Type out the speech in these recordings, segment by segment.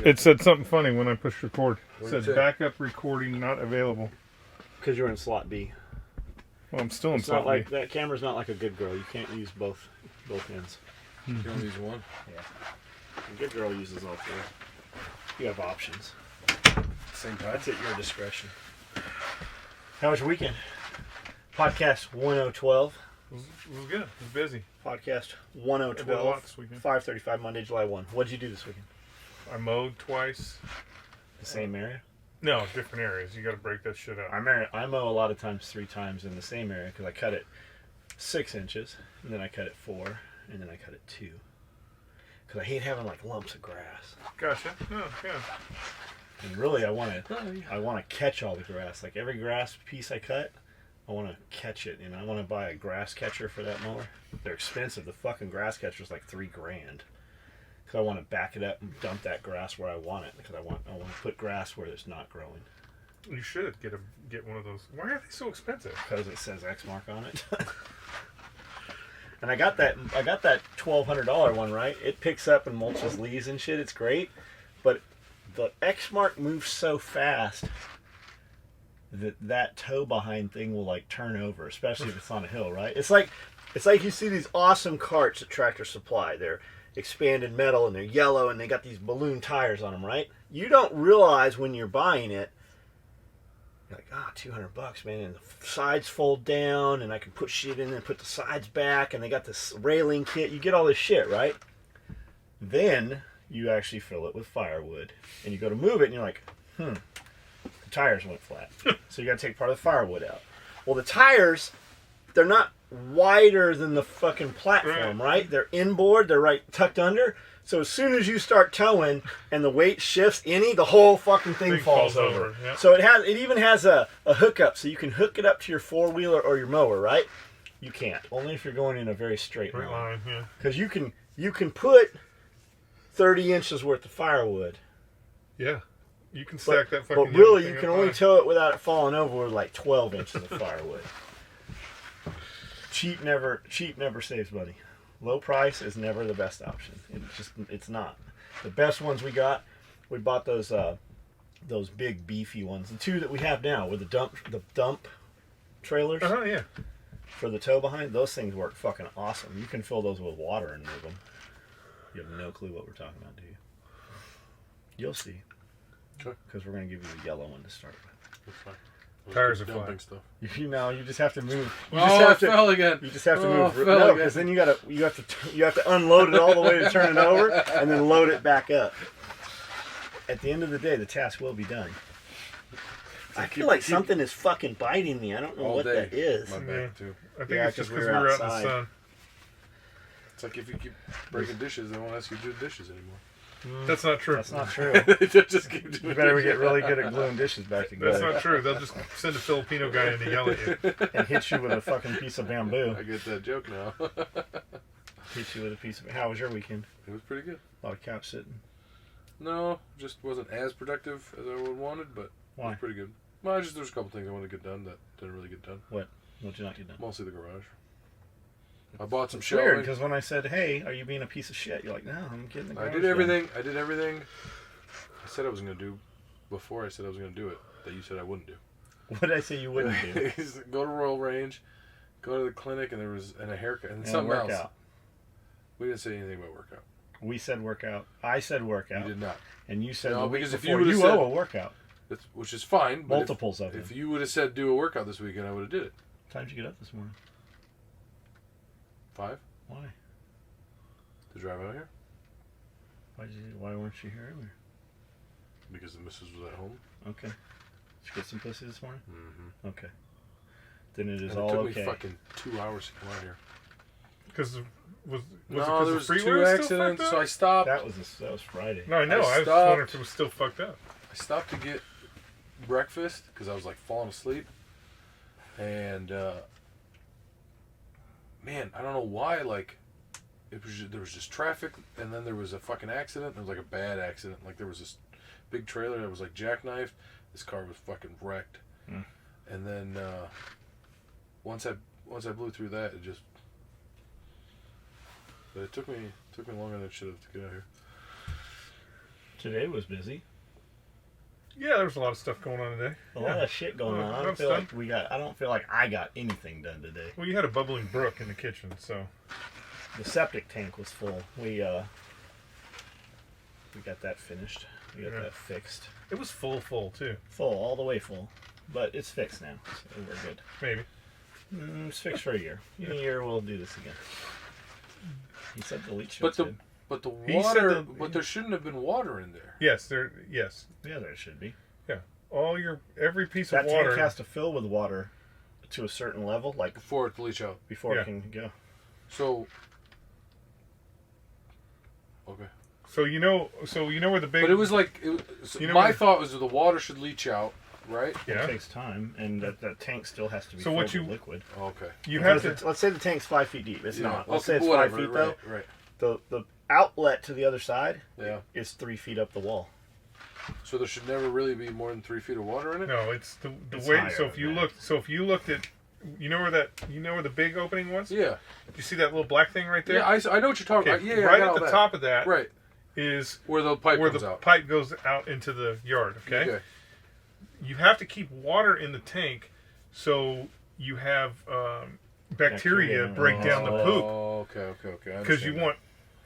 It said something funny when I pushed record. It said backup recording not available. Because you're in slot B. Well, I'm still in It's slot not like B. that camera's not like a good girl. You can't use both ends. You can only use one. Yeah. A good girl uses all three. You have options. Same time. That's at your discretion. How was your weekend? Podcast 1012. It was good. It was busy. Podcast I did a lot 1012. this weekend. 5:35 Monday, July 1. What'd you do this weekend? I mowed twice. The same area? No, different areas. You got to break that shit up. I mow a lot of times 3 times in the same area because I cut it 6 inches, and then I cut it 4, and then I cut it 2. Because I hate having like lumps of grass. Gotcha. Oh, yeah. And really, I want to catch all the grass. Like every grass piece I cut, I want to catch it. I want to buy a grass catcher for that mower. They're expensive. The fucking grass catcher's like $3,000. Because I want to back it up and dump that grass where I want it. Because I want to put grass where it's not growing. You should get one of those. Why are they so expensive? Because it says XMark on it. And I got that $1,200 one, right? It picks up and mulches leaves and shit. It's great, but the XMark moves so fast that toe behind thing will like turn over, especially if it's on a hill, right? It's like you see these awesome carts at Tractor Supply. They're expanded metal and they're yellow and they got these balloon tires on them, right? You don't realize when you're buying it. You're like, $200, man, and the sides fold down, and I can put shit in and put the sides back, and they got this railing kit. You get all this shit, right? Then you actually fill it with firewood, and you go to move it, and you're like, the tires went flat. So you got to take part of the firewood out. Well, the tires, they're not wider than the fucking platform, right? They're inboard, they're right tucked under. So as soon as you start towing and the weight shifts the whole fucking thing falls over. Yeah. So it even has a hookup, so you can hook it up to your 4-wheeler or your mower, right? You can't. Only if you're going in a very straight line. Yeah. Because you can put 30 inches worth of firewood. Yeah. You can stack that fucking. But really, you can only tow it without it falling over with like 12 inches of firewood. Cheap never saves money. Low price is never the best option. It's not. The best ones we bought those big beefy ones. The 2 that we have now with the dump trailers. Yeah. For the tow behind, those things work fucking awesome. You can fill those with water and move them. You have no clue what we're talking about, do you? You'll see. Sure. Because we're going to give you the yellow one to start with. That's fine. Tires are flying. Stuff. You just have to move. It fell again. You just have to move. No, because then you have to unload it all the way to turn it over, and then load it back up. At the end of the day, the task will be done. I feel like something is fucking biting me. I don't know what that is. My back too. I think it's just because we were out in the sun. It's like if you keep breaking dishes, they won't ask you to do dishes anymore. That's not true. That's not true. Just keep doing You better get really good at gluing dishes back together. That's not true. They'll just send a Filipino guy in to yell at you. And hit you with a fucking piece of bamboo. I get that joke now. Hit you with a piece of... How was your weekend? It was pretty good. A lot of couch sitting. No, just wasn't as productive as I would have wanted, but Why? it was pretty good. Well, there was a couple things I wanted to get done that didn't really get done. What? What'd you not get done? Mostly the garage. I bought some It's shelving. weird, because when I said, hey, are you being a piece of shit? You're like, no, I'm getting the garage I did everything. I said I was going to do before I said I was going to do it that you said I wouldn't do. What did I say you wouldn't do? Go to Royal Range, go to the clinic, and a haircut, and something workout. else. We didn't say anything about workout. We said workout. I said workout. You did not. And you said No, the week because if before, you you would've owe said- a workout. Which is fine. But Multiples of If them. you would have said do a workout this weekend, I would have did it. What time did you get up this morning? 5? Why? To drive out here? Why weren't you here earlier? Because the missus was at home. Okay. Did you get some pussy this morning? Mm-hmm. Okay. Then it is And all it took okay. me fucking 2 hours to come out here. Because was No, it there the was freeway 2 was still accidents, fucked so up? I stopped. That was Friday. No, I know. I was stopped. wondering if it was still fucked up. I stopped to get breakfast because I was like falling asleep, and man, I don't know why. Like, there was just traffic, and then there was a fucking accident. It was like a bad accident. Like there was this big trailer that was like jackknifed. This car was fucking wrecked, and then once I blew through that, it just. But it took me longer than it should have to get out here. Today was busy. Yeah, there was a lot of stuff going on today. A lot of shit going on. I don't feel like I got anything done today. Well, you had a bubbling brook in the kitchen, so the septic tank was full. We got that finished. We got that fixed. It was full too. Full, all the way full. But it's fixed now, so we're good. Maybe. It's fixed for a year. In a year, we'll do this again. He said the leach But field. the water, but there shouldn't have been water in there. Yes, Yeah, there should be. Yeah, every piece That of water tank has to fill with water to a certain level, like Before it leach out. before it can go. So. Okay. So you know where the big. But it was like, my thought was that the water should leach out, right? Yeah. It takes time, and that tank still has to be So filled what you- with liquid. Okay. You have Because to. let's say the tank's 5 feet deep. It's not. Let's say it's whatever, 5 feet right, though. Right. The outlet to the other side Yeah. is 3 feet up the wall. So there should never really be more than 3 feet of water in it. No, it's the It's way. higher So if than you that. looked at, you know where the big opening was? Yeah. You see that little black thing right there? Yeah, I know what you're talking Okay, about. Yeah, right I got at all the that. top of that Right. is Where the pipe where comes the out. pipe goes out into the yard. Okay? You have to keep water in the tank so you have bacteria break down the poop, Oh, okay. because you want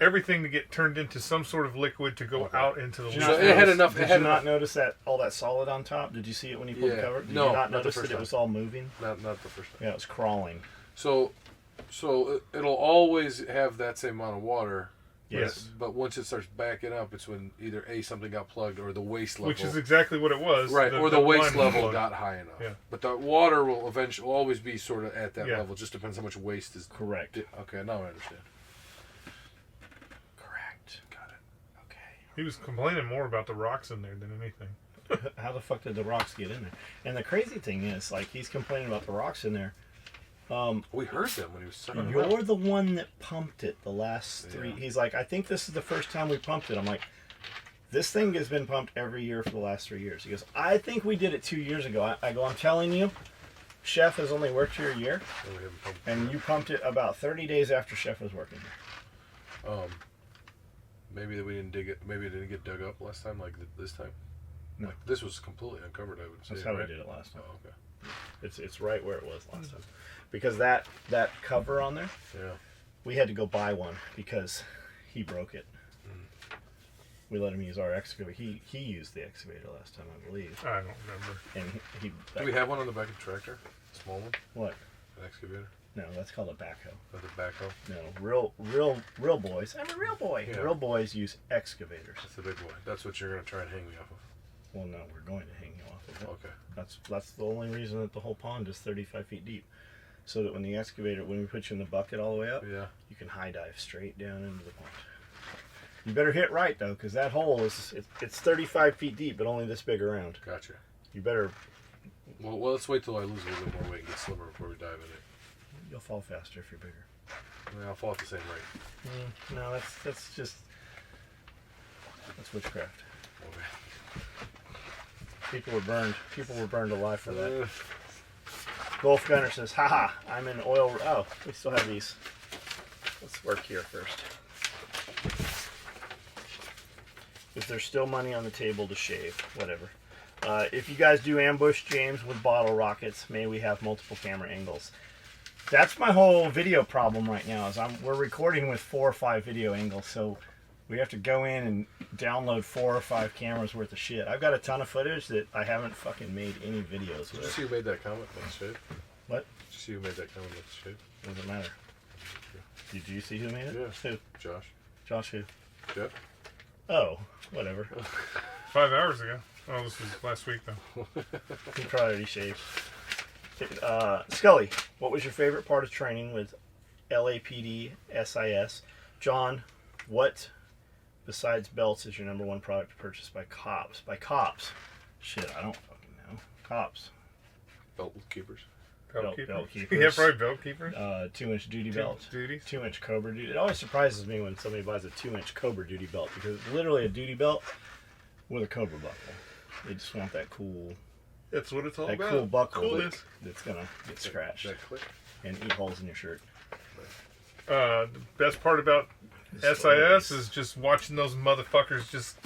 everything to get turned into some sort of liquid to go out into the Did you So not it had notice- enough- Did it had you not enough- notice that all that solid on top? Did you see it when you pulled the Yeah. cover? Did No, you not not the notice first that it time. was all moving? Not the first time. Yeah, it was crawling. So it'll always have that same amount of water. Yes. But once it starts backing up, it's when either something got plugged or the waste level. which is exactly what it was. Right, or the waste line level plug. got high enough. Yeah. But the water will eventually always be sort of at that Yeah. level. Just depends how much waste is. Correct. Okay, now I understand. Correct. Got it. Okay. He was complaining more about the rocks in there than anything. How the fuck did the rocks get in there? And the crazy thing is, like, he's complaining about the rocks in there. We heard them when he was setting it You're up. the one that pumped it the last three. Yeah. He's like, I think this is the first time we pumped it. I'm like, this thing has been pumped every year for the last 3 years. He goes, I think we did it 2 years ago. I go, I'm telling you, Chef has only worked here a year, And we haven't pumped and you pumped it about 30 days after Chef was working here. Maybe that we didn't dig it. Maybe it didn't get dug up last time, like this time. No. Like, this was completely uncovered. I would say. That's how right? we did it last time. Oh, okay. It's right where it was last time. Because that cover on there, Yeah. we had to go buy one because he broke it. We let him use our excavator. He used the excavator last time, I believe. I don't remember. And he Do we have one on the back of the tractor? A small one? what? An excavator? No, that's called a backhoe. Or the backhoe? No, real boys. I'm a real boy. Yeah. Real boys use excavators. That's the big boy. That's what you're going to try and hang me off of. Well, no, we're going to hang you off of it. Okay. That's the only reason that the whole pond is 35 feet deep, so that when we put you in the bucket all the way up, Yeah. you can high dive straight down into the pond. You better hit right though, because that hole it's 35 feet deep, but only this big around. Gotcha. You better. Well, let's wait till I lose a little bit more weight and get slimmer before we dive in it. You'll fall faster if you're bigger. I mean, I'll fall at the same rate. No, that's witchcraft. Okay. People were burned alive for that. Golf Gunner says, haha, I'm in oil. Oh, we still have these. Let's work here first. If there's still money on the table to shave, whatever. If you guys do ambush James with bottle rockets, may we have multiple camera angles. That's my whole video problem right now. Is we're recording with 4 or 5 video angles, so we have to go in and download 4 or 5 cameras worth of shit. I've got a ton of footage that I haven't fucking made any videos Did you with. see who made that comment about the shade? What? Did you see who made that comment about the shade? Doesn't matter. Did you see who made it? Yeah. Who? Josh. Josh who? Jeff? Oh, whatever. 5 hours ago. Oh, this was last week though. He probably already shaved. Skully, what was your favorite part of training with LAPD SIS? John, what besides belts is your #1 product purchased by cops? By cops? Shit, I don't fucking know. Cops. Belt keepers. Belt keepers. keepers. Yeah, probably belt keepers. 2-inch duty belt. Duties. 2-inch Cobra duty. It always surprises me when somebody buys a 2-inch Cobra duty belt because it's literally a duty belt with a Cobra buckle. They just want that cool, That's what it's all that about. cool buckle Coolness. that's gonna get scratched That click. and eat holes in your shirt. The best part about The SIS is just watching those motherfuckers just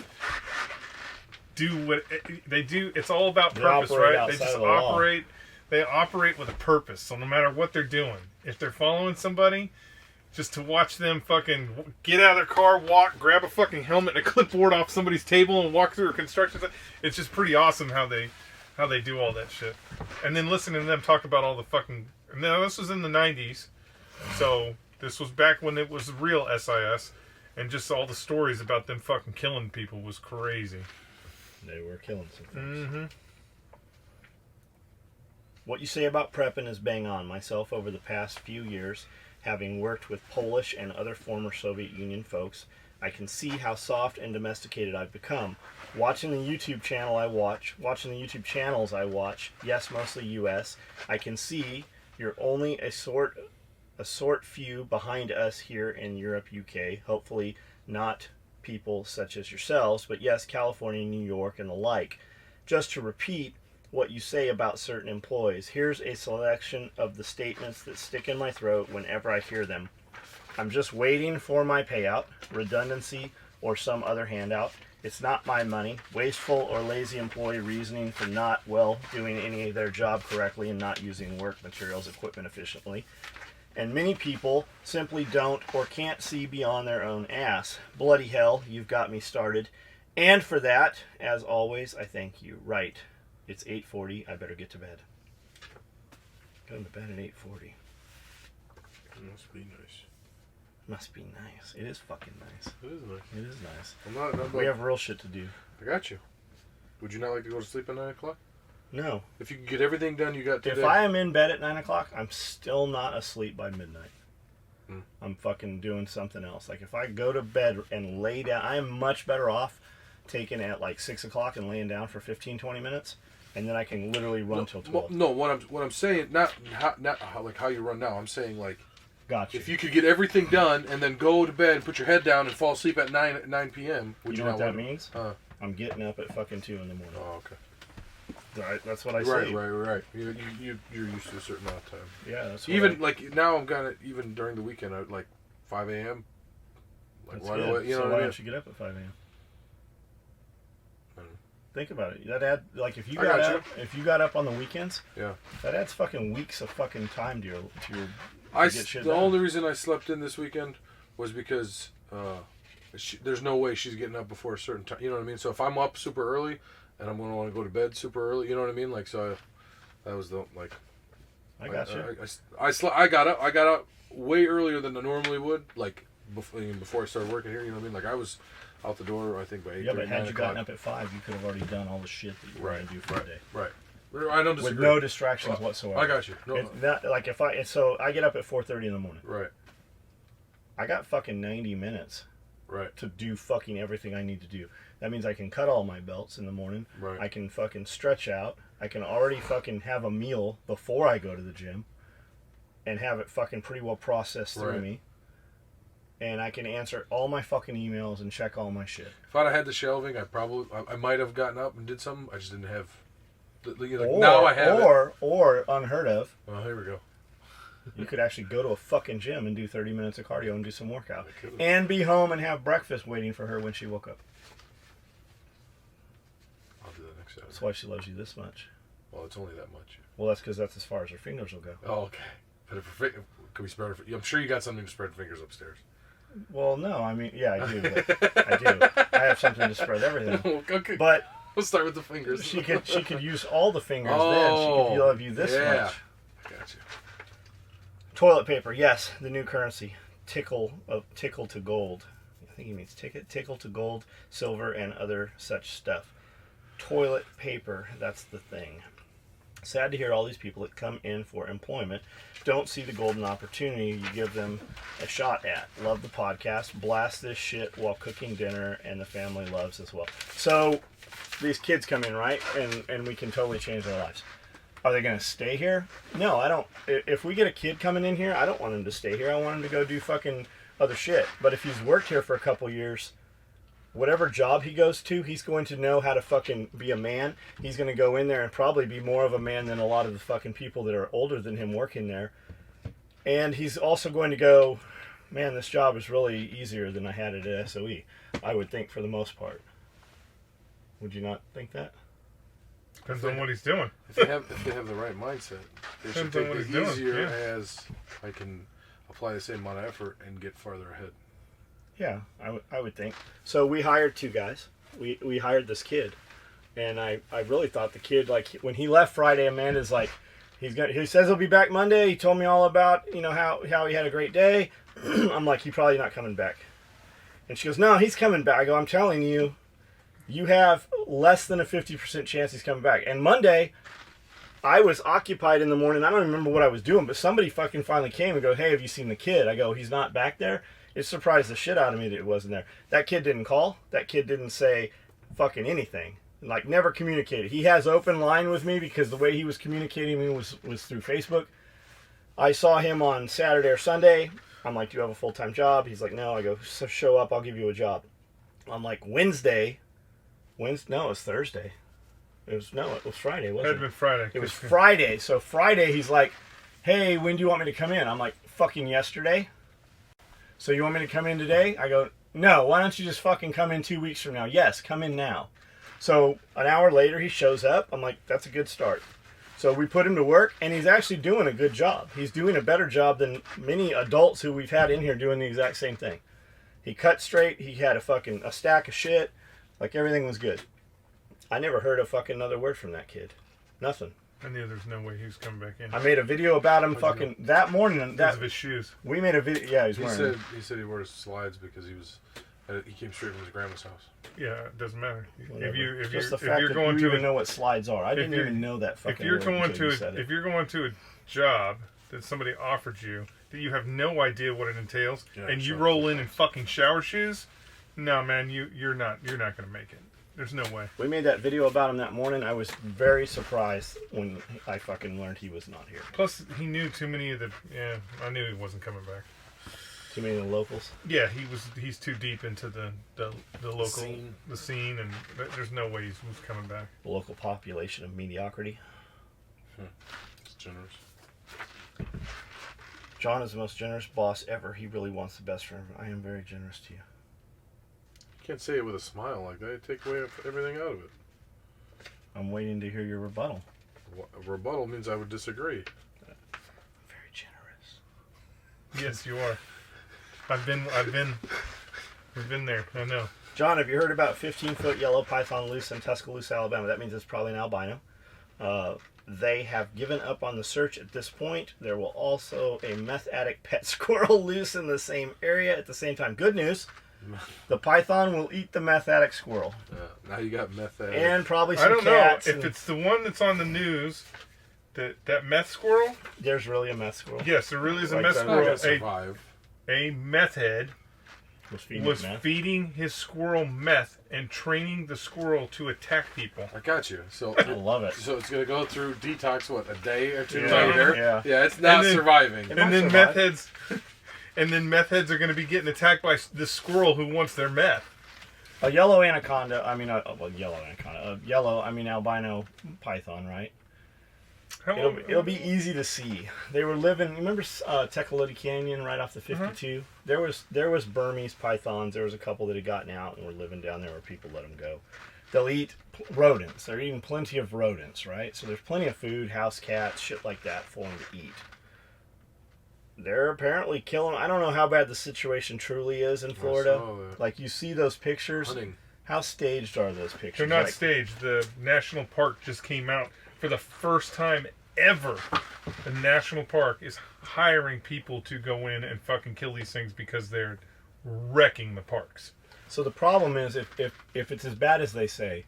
do what they do. It's all about They purpose, operate right? They outside just of the law. operate. They operate with a purpose. So no matter what they're doing, if they're following somebody, just to watch them fucking get out of their car, walk, grab a fucking helmet and a clipboard off somebody's table and walk through a construction site. It's just pretty awesome how they do all that shit. And then listening to them talk about all the fucking... Now, this was in the 90s, so this was back when it was real SIS, and just all the stories about them fucking killing people was crazy. They were killing some things. Mm-hmm. What you say about prepping is bang on. Myself, over the past few years, having worked with Polish and other former Soviet Union folks, I can see how soft and domesticated I've become. Watching the YouTube channels I watch, yes, mostly US, I can see you're only a sort few behind us here in Europe, UK. Hopefully not people such as yourselves, but yes, California, New York, and the like. Just to repeat what you say about certain employees, here's a selection of the statements that stick in my throat whenever I hear them. I'm just waiting for my payout, redundancy, or some other handout. It's not my money. Wasteful or lazy employee reasoning for not, well, doing any of their job correctly and not using work materials, equipment efficiently. And many people simply don't or can't see beyond their own ass. Bloody hell, you've got me started. And for that, as always, I thank you. Right. It's 8:40. I better get to bed. Going to bed at 8:40. Must be nice. Must be nice. It is fucking nice. It is nice. It is nice. I'm not We have real shit to do. I got you. Would you not like to go to sleep at 9 o'clock? No. If you can get everything done you got today. If I am in bed at 9 o'clock, I'm still not asleep by midnight. Hmm. I'm fucking doing something else. Like, if I go to bed and lay down, I am much better off taking at like 6 o'clock and laying down for 15, 20 minutes. And then I can literally run till 12. No, what I'm saying, not how, like how you run now. I'm saying, like, Gotcha. if you could get everything done and then go to bed and put your head down and fall asleep at 9 p.m., would you you know not what that want means? I'm getting up at fucking 2 in the morning. Oh, okay. Right, that's what I say. Right. You're used to a certain amount of time. Yeah, that's what Even like now, I'm gonna even during the weekend, I'd like 5 a.m. Like that's right good. away. You know so what why I mean? don't you get up at 5 a.m.? I don't know. Think about it. That add like if you I got got up, if you got up on the weekends, Yeah. that adds fucking weeks of fucking time to your get shit The done. only reason I slept in this weekend was because there's no way she's getting up before a certain time. You know what I mean? So if I'm up super early and I'm gonna want to go to bed super early, you know what I mean? Like that was the like. I got you. I got up way earlier than I normally would. Like before I started working here, you know what I mean? Like I was out the door, I think by 8:30. Yeah, but had you gotten o'clock. up at 5, you could have already done all the shit that you were going to do for the day. Right. I don't disagree. With no distractions whatsoever. I got you. No. It's not, like so I get up at 4:30 in the morning. Right. I got fucking 90 minutes. Right. To do fucking everything I need to do. That means I can cut all my belts in the morning. Right. I can fucking stretch out. I can already fucking have a meal before I go to the gym. And have it fucking pretty well processed through me. And I can answer all my fucking emails and check all my shit. If I'd have had the shelving, I might have gotten up and did something. I just didn't have. Now I have or unheard of. Oh, here we go. You could actually go to a fucking gym and do 30 minutes of cardio and do some workout. And be home and have breakfast waiting for her when she woke up. I'll do that next Saturday. That's why she loves you this much. Well, it's only that much. Well, that's because that's as far as her fingers will go. Oh, okay. But can we spread her? I'm sure you got something to spread fingers upstairs. Well, no, I mean, yeah, I do. But I do. I have something to spread everything. Okay. But we'll start with the fingers. She could use all the fingers. Then she could love you this much. I got you. Toilet paper, yes, the new currency. Tickle to gold. I think he means tickle to gold, silver, and other such stuff. Toilet paper, that's the thing. Sad to hear all these people that come in for employment don't see the golden opportunity you give them a shot at. Love the podcast. Blast this shit while cooking dinner, and the family loves as well. So these kids come in, right? And we can totally change their lives. Are they going to stay here? No, I don't. If we get a kid coming in here, I don't want him to stay here. I want him to go do fucking other shit. But if he's worked here for a couple years, whatever job he goes to, he's going to know how to fucking be a man. He's going to go in there and probably be more of a man than a lot of the fucking people that are older than him working there. And he's also going to go, man, this job is really easier than I had it at SOE. I would think for the most part. Would you not think that? Depends on what he's doing. If they have the right mindset, they should Depends on take what it he's doing, easier yeah. as I can apply the same amount of effort and get farther ahead. Yeah, I would think. So we hired 2 guys. We hired this kid, and I really thought the kid, like, when he left Friday, Amanda's like, he says he'll be back Monday. He told me all about, how he had a great day. I'm like, he's probably not coming back. And she goes, no, he's coming back. I go, I'm telling you, you have less than a 50% chance he's coming back. And Monday, I was occupied in the morning. I don't remember what I was doing, but somebody fucking finally came and go, hey, have you seen the kid? I go, he's not back there. It surprised the shit out of me that it wasn't there. That kid didn't call. That kid didn't say fucking anything. Like, never communicated. He has open line with me because the way he was communicating with me was through Facebook. I saw him on Saturday or Sunday. I'm like, do you have a full-time job? He's like, no. I go, so show up. I'll give you a job. I'm like, Wednesday. No, it was Thursday. It was Friday, wasn't it? It had been Friday. It was Friday. So Friday, he's like, hey, when do you want me to come in? I'm like, fucking yesterday. So you want me to come in today? I go, no, why don't you just fucking come in 2 weeks from now? Yes, come in now. So an hour later, he shows up. I'm like, that's a good start. So we put him to work, and he's actually doing a good job. He's doing a better job than many adults who we've had in here doing the exact same thing. He cut straight. He had a stack of shit. Like, everything was good. I never heard a fucking another word from that kid. Nothing. I knew there's no way he was coming back in. I made a video about him fucking that morning. Because of his shoes. We made a video. Yeah, he's wearing. He said he wore his slides because he came straight from his grandma's house. Yeah, it doesn't matter. Whatever. If Just the you're fact going that you to even know what slides are. I didn't you're- even know that fucking if you're word going until you to said it. if you're going to a job that somebody offered you that you have no idea what it entails, Yeah, and you sure. roll in fucking shower shoes, no man, you're not going to make it. There's no way. We made that video about him that morning. I was very surprised when I fucking learned he was not here. Plus, he knew too many of the. Yeah, I knew he wasn't coming back. Too many of the locals. Yeah, he's too deep into the local Scene. the scene, and there's no way he's coming back. The local population of mediocrity. It's generous. John is the most generous boss ever. He really wants the best for him. I am very generous to you. You can't say it with a smile like that. You take away everything out of it. I'm waiting to hear your rebuttal. A rebuttal means I would disagree. Very generous. Yes, you are. We've been there. I know. John, have you heard about 15-foot yellow python loose in Tuscaloosa, Alabama? That means it's probably an albino. They have given up on the search at this point. There will also a meth addict pet squirrel loose in the same area at the same time. Good news. The python will eat the meth addict squirrel. Now you got meth addict. And probably some I don't know cats. if it's the one that's on the news. That meth squirrel. There's really a meth squirrel. Yes, there really is a Like meth that. Not gonna squirrel. survive. A meth head was meth. feeding his squirrel meth and training the squirrel to attack people. I got you. So I love it. So it's gonna go through detox. What, a day or two Yeah. later? Yeah. It's not And then- surviving. It And might then survive. meth heads are going to be getting attacked by this squirrel who wants their meth. A yellow anaconda. I mean, yellow anaconda. Albino python, right? It'll be easy to see. They were living. Remember Tranquility Canyon right off the 52? There was Burmese pythons. There was a couple that had gotten out and were living down there where people let them go. They'll eat rodents. They're eating plenty of rodents, right? So there's plenty of food, house cats, shit like that for them to eat. They're apparently killing. I don't know how bad the situation truly is in Florida. saw that. Like, you see those pictures. Hunting. How staged are those pictures? They're not Like, staged. The national park just came out for the first time ever. The national park is hiring people to go in and fucking kill these things because they're wrecking the parks. So the problem is, if it's as bad as they say,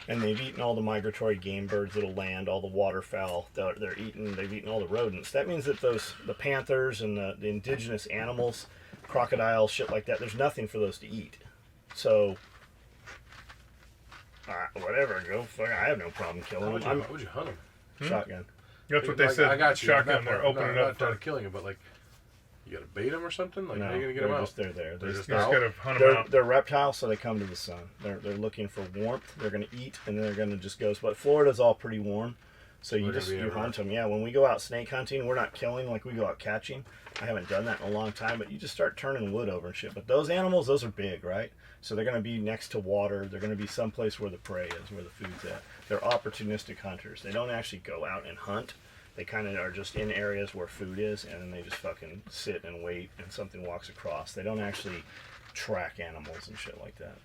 and they've eaten all the migratory game birds that'll land, all the waterfowl, they've eaten all the rodents. That means that the panthers and the indigenous animals, crocodiles, shit like that, there's nothing for those to eat. So, whatever, go fuck. I have no problem killing them. How would you hunt them? Shotgun. That's what they said. I got you. Shotgun. That They're part. opening No, up not for. killing them, but like, you gotta bait them or something. Like, No, how are you gonna get them out? they're there. They're just You just out. gotta hunt them out. They're reptiles, so they come to the sun. They're looking for warmth. They're going to eat, and then they're going to just go. But Florida's all pretty warm, So you hunt them. Yeah, when we go out snake hunting, we're not killing like we go out catching. I haven't done that in a long time, but you just start turning wood over and shit. But those animals, those are big, right? So they're going to be next to water. They're going to be someplace where the prey is, where the food's at. They're opportunistic hunters. They don't actually go out and hunt. They kind of are just in areas where food is, and then they just fucking sit and wait, and something walks across. They don't actually track animals and shit like that.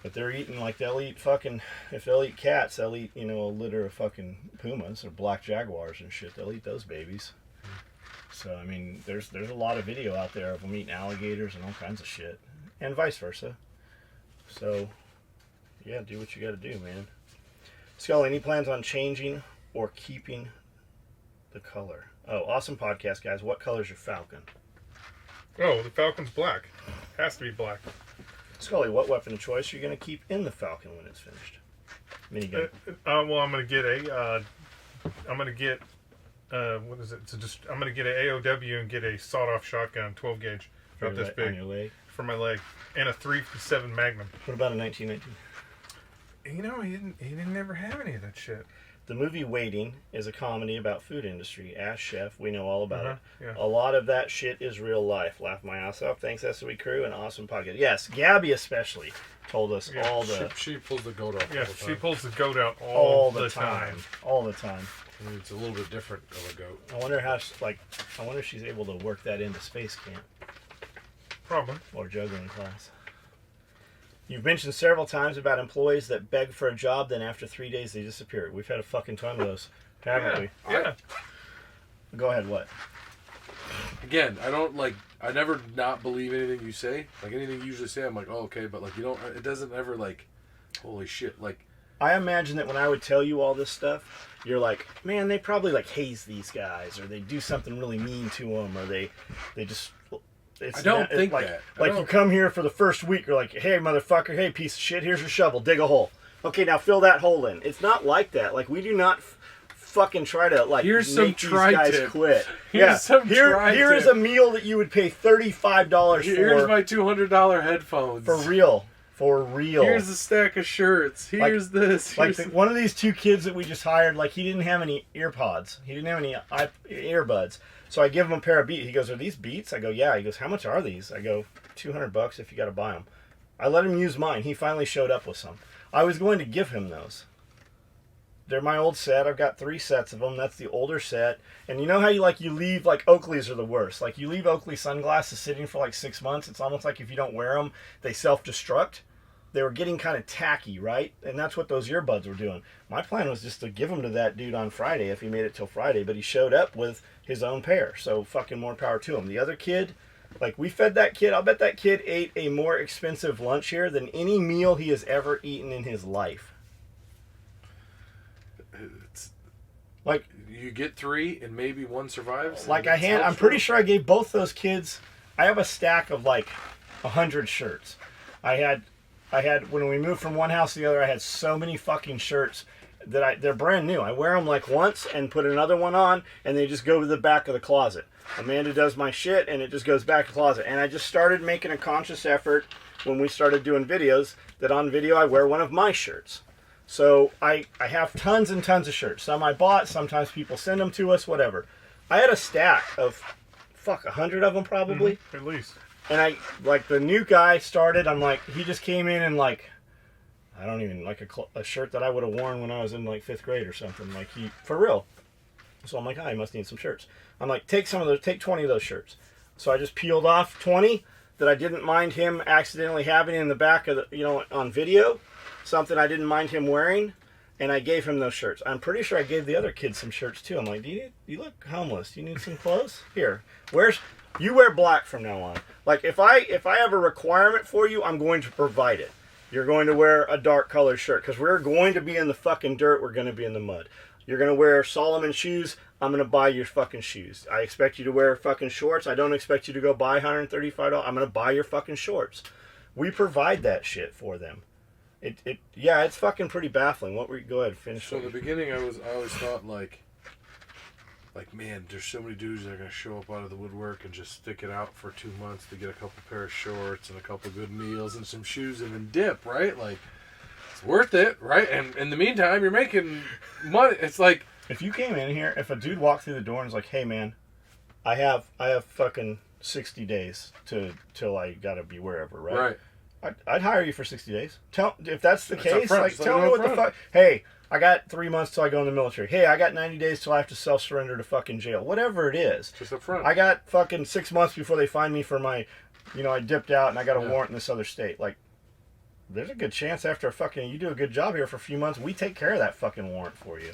But they're eating, like, they'll eat fucking, if they'll eat cats, they'll eat, a litter of fucking pumas or black jaguars and shit. They'll eat those babies. So, I mean, there's a lot of video out there of them eating alligators and all kinds of shit. And vice versa. So, yeah, do what you gotta do, man. Skully, any plans on changing or keeping the color? Oh, awesome podcast, guys. What color's your Falcon? Oh, the Falcon's black. Has to be black. Skully, what weapon of choice are you going to keep in the Falcon when it's finished? Minigun. Well, I'm going to get what is it? I'm going to get an AOW and get a sawed-off shotgun, 12 gauge, about this big, on your leg, for my leg, and a 357 Magnum. What about a 1919? He didn't ever have any of that shit. The movie Waiting is a comedy about food industry. Ask Chef, we know all about it. Yeah. A lot of that shit is real life. Laugh my ass off. Thanks, SOE crew, and awesome podcast. Yes, Gabby especially told us all the... She pulls the goat out all the time. She pulls the goat out all the time. All the time. I mean, it's a little bit different of a goat. I wonder how, I wonder if she's able to work that into space camp. Probably. Or juggling class. You've mentioned several times about employees that beg for a job, then after 3 days they disappear. We've had a fucking ton of those, haven't we? Yeah. Go ahead, what? Again, I never not believe anything you say. Like, anything you usually say, I'm like, oh, okay, but, like, it doesn't ever, like, holy shit, like... I imagine that when I would tell you all this stuff, you're like, man, they probably, like, haze these guys, or they do something really mean to them, or they just... I don't think that. Like, you come here for the first week, you're like, hey, motherfucker, hey, piece of shit, here's your shovel, dig a hole. Okay, now fill that hole in. It's not like that. Like, we do not fucking try to, like, here's make some these guys tri-tip. quit. Here's Here is a meal that you would pay $35 for. Here's my $200 headphones. For real. For real. Here's a stack of shirts. Here's this. One of these two kids that we just hired, like, he didn't have any earpods. He didn't have any earbuds. So I give him a pair of Beats. He goes, are these Beats? I go, yeah. He goes, how much are these? I go, $200 if you got to buy them. I let him use mine. He finally showed up with some. I was going to give him those. They're my old set. I've got 3 sets of them. That's the older set. And you know how you leave, like, Oakley's are the worst. Like, you leave Oakley sunglasses sitting for like 6 months. It's almost like if you don't wear them, they self-destruct. They were getting kind of tacky, right? And that's what those earbuds were doing. My plan was just to give them to that dude on Friday if he made it till Friday, but he showed up with his own pair, so fucking more power to him. The other kid, like, we fed that kid, I'll bet that kid ate a more expensive lunch here than any meal he has ever eaten in his life. It's like, you get 3 and maybe 1 survives. Like, I'm pretty sure I gave both those kids, I have a stack of like 100 shirts. I had when we moved from one house to the other, I had so many fucking shirts that they're brand new. I wear them like once and put another one on, and they just go to the back of the closet. Amanda does my shit, and it just goes back to the closet. And I just started making a conscious effort when we started doing videos that on video I wear one of my shirts. So I have tons and tons of shirts. Some I bought, sometimes people send them to us, whatever. I had a stack of, 100 of them probably. At least. And the new guy started, I'm like, he just came in and like, I don't even, like a shirt that I would have worn when I was in like 5th grade or something. Like, for real. So I'm like, he must need some shirts. I'm like, take 20 of those shirts. So I just peeled off 20 that I didn't mind him accidentally having in the back of the, on video. Something I didn't mind him wearing. And I gave him those shirts. I'm pretty sure I gave the other kids some shirts too. I'm like, you look homeless. Do you need some clothes? Here. You wear black from now on. Like, if I have a requirement for you, I'm going to provide it. You're going to wear a dark colored shirt because we're going to be in the fucking dirt. We're going to be in the mud. You're going to wear Solomon shoes. I'm going to buy your fucking shoes. I expect you to wear fucking shorts. I don't expect you to go buy $135. I'm going to buy your fucking shorts. We provide that shit for them. It's fucking pretty baffling. Go ahead, finish. So in the beginning, I always thought like, man, there's so many dudes that are going to show up out of the woodwork and just stick it out for 2 months to get a couple pair of shorts and a couple good meals and some shoes and then dip, right? Like, It's worth it, right? And in the meantime, you're making money. It's like, if you came in here, if a dude walked through the door and was like, "Hey, man, I have fucking 60 days till I gotta be wherever," right? I'd hire you for 60 days. If that's the case, like, tell me what the fuck. Hey, I got 3 months till I go in the military. Hey, I got 90 days till I have to self-surrender to fucking jail. Whatever it is. Just up front. I got fucking 6 months before they find me for my, I dipped out and I got a warrant in this other state. Like, there's a good chance after you do a good job here for a few months, we take care of that fucking warrant for you.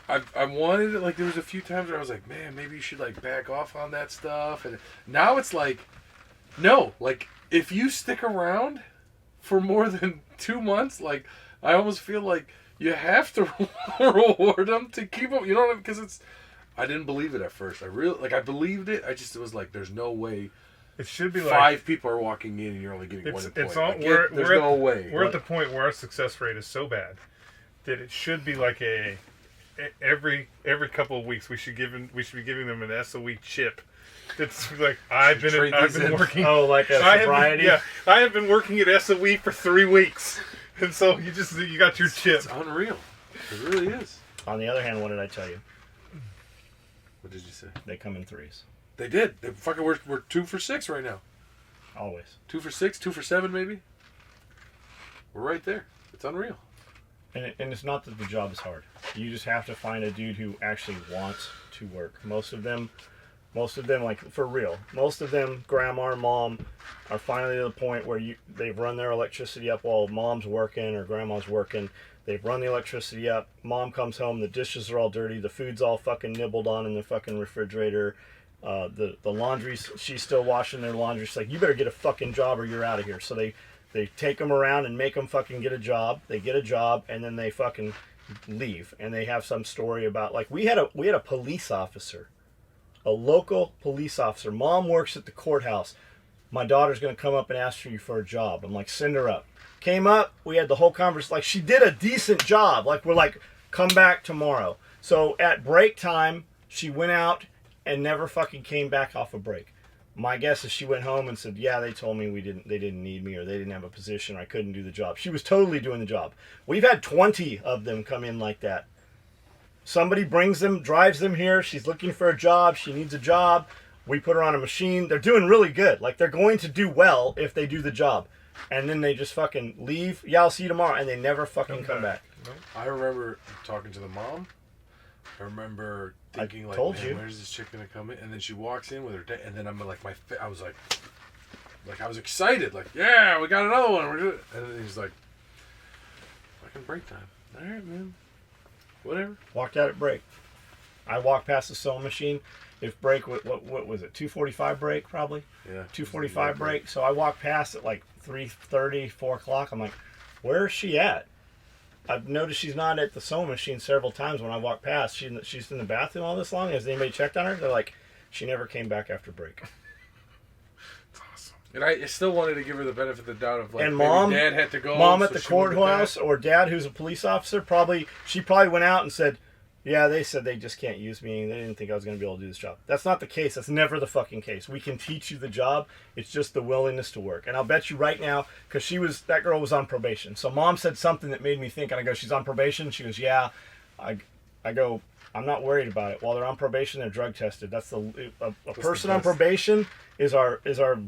I wanted it, like, there was a few times where I was like, man, maybe you should, like, back off on that stuff. And now it's like, no, like, if you stick around for more than 2 months, like, I almost feel like you have to reward them to keep them, because I didn't believe it at first. I believed it. It was like, there's no way. It should be 5 people are walking in and you're only getting one employee. There's no way. We're at the point where our success rate is so bad that it should be like every couple of weeks we should be giving them an SOE chip. It's like I've been working. Oh, like a sobriety. I have been working at SOE for 3 weeks, and so you got your chip. It's unreal. It really is. On the other hand, what did I tell you? What did you say? They come in threes. They did. We're 2 for 6 right now. Always. 2 for 6, 2 for 7 maybe. We're right there. It's unreal. And it's not that the job is hard. You just have to find a dude who actually wants to work. Most of them, like, for real, most of them, grandma or mom, are finally to the point where they've run their electricity up while mom's working or grandma's working. They've run the electricity up. Mom comes home, the dishes are all dirty, the food's all fucking nibbled on in the fucking refrigerator. The laundry, she's still washing their laundry. She's like, you better get a fucking job or you're out of here. So they take them around and make them fucking get a job. They get a job and then they fucking leave. And they have some story about, like, we had a police officer, a local police officer. Mom works at the courthouse. My daughter's going to come up and ask you for a job. I'm like, send her up. Came up. We had the whole conversation. Like, she did a decent job. Like, we're like, come back tomorrow. So at break time, she went out and never fucking came back off a break. My guess is she went home and said, yeah, they told me they didn't need me, or they didn't have a position, or I couldn't do the job. She was totally doing the job. We've had 20 of them come in like that. Somebody brings them, drives them here. She's looking for a job. She needs a job. We put her on a machine. They're doing really good. Like, they're going to do well if they do the job. And then they just fucking leave. Yeah, I'll see you tomorrow. And they never fucking come back. I remember talking to the mom. I remember thinking, like, man, where's this chick gonna come in? And then she walks in with her dad, and then I'm like, I was like I was excited, like, yeah, we got another one. We're doing it. And then he's like, fucking break time. All right, man. Whatever. Walked out at break. I walked past the sewing machine. If break, what was it? 2:45 break, probably. Yeah. 2:45 break. So I walked past at like 3:30, 4 o'clock. I'm like, where is she at? I've noticed she's not at the sewing machine several times when I walk past. She's in the bathroom all this long. Has anybody checked on her? They're like, she never came back after break. That's awesome. And I still wanted to give her the benefit of the doubt of, like, and mom, maybe Dad had to go. Mom at the courthouse, or Dad, who's a police officer, she probably went out and said, yeah, they said they just can't use me. They didn't think I was going to be able to do this job. That's not the case. That's never the fucking case. We can teach you the job. It's just the willingness to work. And I'll bet you right now, because that girl was on probation. So Mom said something that made me think, and I go, she's on probation? She goes, yeah. I go, I'm not worried about it. While they're on probation, they're drug tested. That's a person on probation is our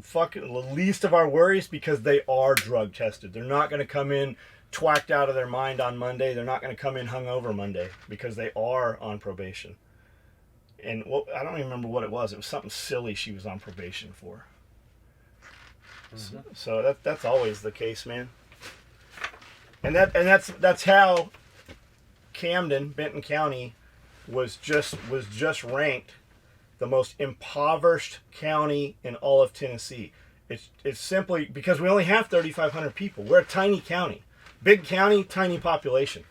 fucking the least of our worries, because they are drug tested. They're not going to come in twacked out of their mind on Monday. They're not going to come in hungover Monday, because they are on probation. And I don't even remember what it was. It was something silly she was on probation for. Mm-hmm. So that's always the case, man. And that's how Camden, Benton County, was just ranked the most impoverished county in all of Tennessee. It's simply because we only have 3,500 people. We're a tiny county. Big county, tiny population.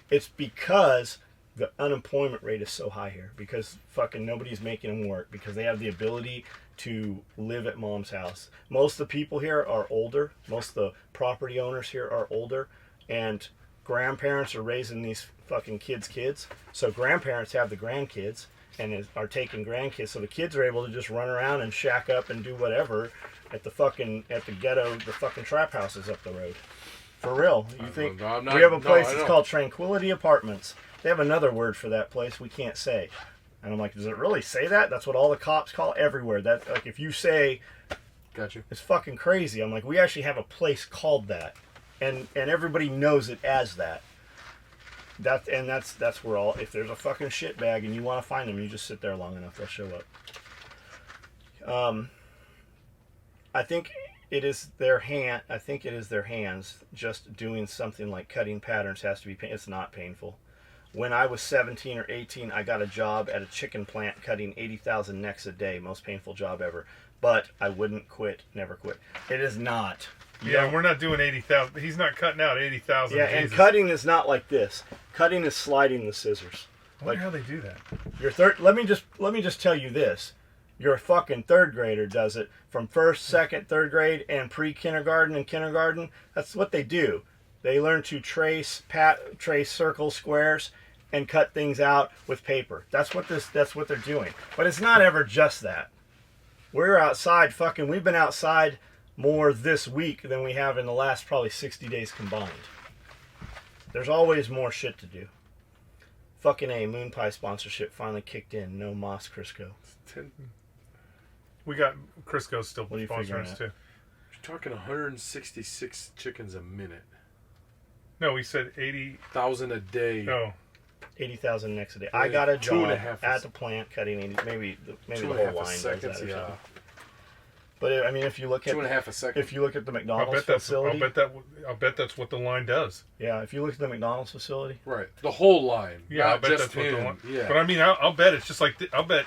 It's because the unemployment rate is so high here, because fucking nobody's making them work, because they have the ability to live at Mom's house. Most of the people here are older. Most of the property owners here are older, and grandparents are raising these fucking kids. So grandparents have the grandkids and are taking grandkids. So the kids are able to just run around and shack up and do whatever at the ghetto, the fucking trap houses up the road. For real. You think I'm not, we have a place no, that's called Tranquility Apartments. They have another word for that place we can't say. And I'm like, does it really say that? That's what all the cops call everywhere. That, like, if you say, got you. it's fucking crazy. I'm like, we actually have a place called that, and everybody knows it as that. That's where all. If there's a fucking shit bag and you want to find them, you just sit there long enough, they'll show up. I think it is their hand. I think it is their hands. Just doing something like cutting patterns has to be. It's not painful. When I was 17 or 18, I got a job at a chicken plant cutting 80,000 necks a day. Most painful job ever. But I wouldn't quit. Never quit. It is not. Yeah, we're not doing 80,000. He's not cutting out 80,000. Yeah, and cutting is not like this. Cutting is sliding the scissors. I wonder how they do that. Your third. Let me just tell you this. Your fucking third grader does it from first, second, third grade, and pre-kindergarten and kindergarten. That's what they do. They learn to trace circles, squares, and cut things out with paper. That's what they're doing. But it's not ever just that. We're outside we've been outside more this week than we have in the last probably 60 days combined. There's always more shit to do. Fucking A, Moon Pie sponsorship finally kicked in. No Moss Crisco. We got Crisco still What are you sponsoring figuring us out? too. You're talking 166 chickens a minute. No, we said 80. 1,000 a day. No. 80,000 necks a day. I got a job 2.5 at the plant cutting 80, maybe the 2.5 whole line does seconds, that or yeah. something. But I mean, if you look at 2.5 a second. if you look at the I'll McDonald's bet facility, I'll bet that's what the line does. yeah, if you look at the McDonald's facility, Right. The whole line. Yeah, not I'll bet just that's what the him. line. Yeah. But I mean, I'll bet it's just like I'll bet.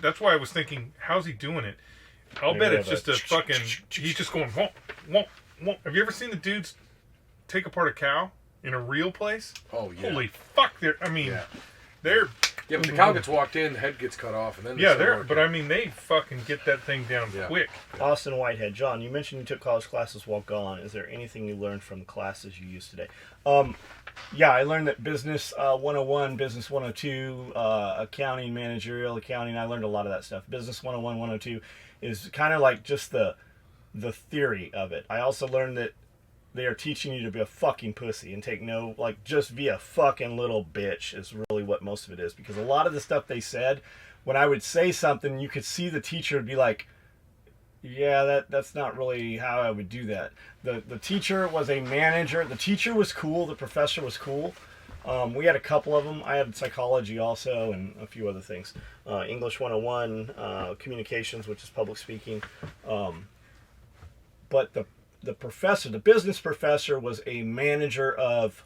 That's why I was thinking, how's he doing it? I'll bet Maybe it's have just a fucking. He's just going. Womp, womp, womp. Have you ever seen the dudes take apart a cow in a real place? Oh, yeah. Holy fuck! I mean, Yeah. they're. Yeah, but the cow gets walked in, the head gets cut off, and then Yeah, but I mean, they fucking get that thing down Yeah. quick. Austin Whitehead, John, you mentioned you took college classes while gone. Is there anything you learned from the classes you used today? Yeah, I learned that business 101, business 102, accounting, managerial accounting. I learned a lot of that stuff. Business 101, 102 is kind of like just the theory of it. I also learned that they are teaching you to be a fucking pussy and take no, like, just be a fucking little bitch is really what most of it is. Because a lot of the stuff they said, when I would say something, you could see the teacher would be like, yeah, that's not really how I would do that. The teacher was a manager. The teacher was cool. The professor was cool. We had a couple of them. I had psychology also and a few other things. English 101, communications, which is public speaking. But the professor, the business professor, was a manager of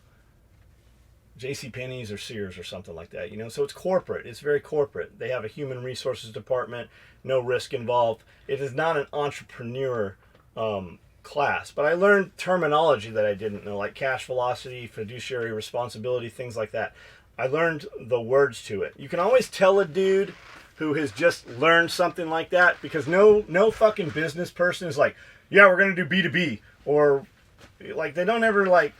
JCPenney's or Sears or something like that, you know? So it's corporate. It's very corporate. They have a human resources department, no risk involved. It is not an entrepreneur class. But I learned terminology that I didn't know, like cash velocity, fiduciary responsibility, things like that. I learned the words to it. You can always tell a dude who has just learned something like that because no fucking business person is like, yeah, we're going to do B2B, or like they don't ever like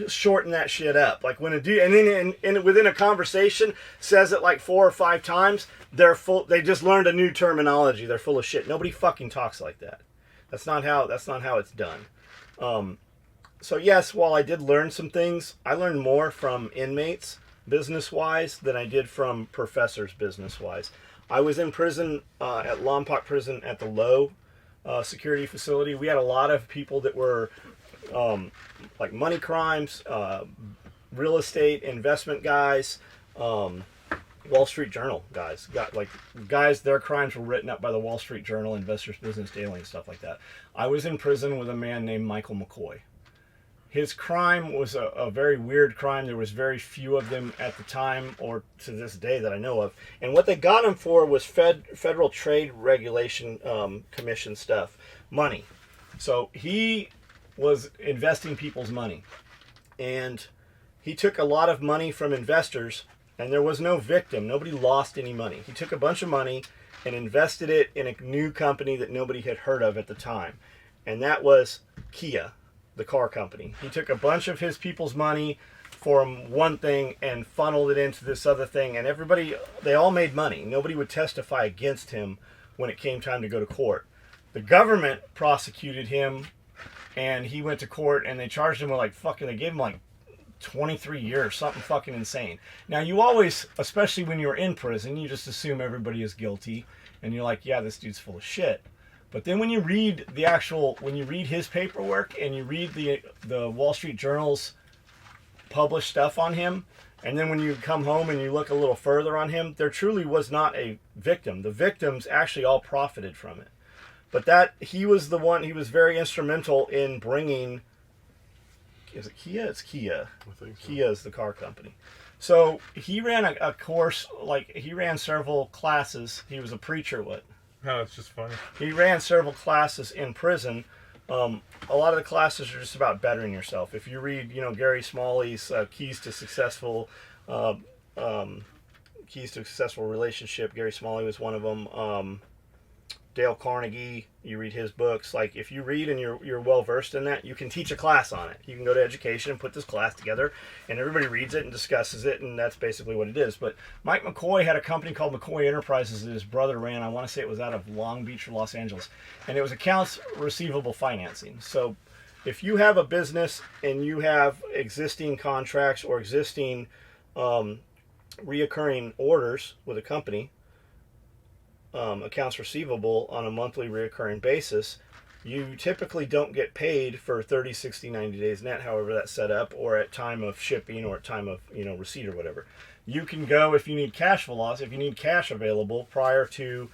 shorten that shit up. Like when a dude, and then in within a conversation says it like 4 or 5 times, they just learned a new terminology. They're full of shit. Nobody fucking talks like that. That's not how it's done. So yes, while I did learn some things, I learned more from inmates business-wise than I did from professors business-wise. I was in prison at Lompoc Prison at the Low security facility. We had a lot of people that were like money crimes, real estate investment guys, Wall Street Journal guys. Their crimes were written up by the Wall Street Journal, Investors Business Daily, and stuff like that. I was in prison with a man named Michael McCoy. His crime was a very weird crime. There was very few of them at the time or to this day that I know of. And what they got him for was Federal Trade Regulation Commission stuff, money. So he was investing people's money. And he took a lot of money from investors, and there was no victim. Nobody lost any money. He took a bunch of money and invested it in a new company that nobody had heard of at the time. And that was Kia, the car company. He took a bunch of his people's money from one thing and funneled it into this other thing, and they all made money. Nobody would testify against him when it came time to go to court. The government prosecuted him and he went to court, and they charged him with like fucking. They gave him like 23 years, something fucking insane. Now you always, especially when you're in prison, you just assume everybody is guilty, and you're like, yeah, this dude's full of shit. But then when you read his paperwork and you read the Wall Street Journal's published stuff on him, and then when you come home and you look a little further on him, there truly was not a victim. The victims actually all profited from it. But that he was very instrumental in bringing. Is it Kia? It's Kia. I think so. Kia is the car company. So he ran a course, like he ran several classes. He was a preacher, No, it's just funny. He ran several classes in prison. A lot of the classes are just about bettering yourself. If you read, Gary Smalley's Keys to Successful Relationship, Gary Smalley was one of them. Dale Carnegie, you read his books. Like, if you read and you're well versed in that, you can teach a class on it. You can go to education and put this class together, and everybody reads it and discusses it, and that's basically what it is. But Mike McCoy had a company called McCoy Enterprises that his brother ran. I want to say it was out of Long Beach or Los Angeles, and it was accounts receivable financing. So if you have a business and you have existing contracts or existing reoccurring orders with a company, accounts receivable on a monthly reoccurring basis, you typically don't get paid for 30, 60, 90 days net, however that's set up, or at time of shipping or at time of receipt or whatever. You can go, if you need cash velocity, if you need cash available prior to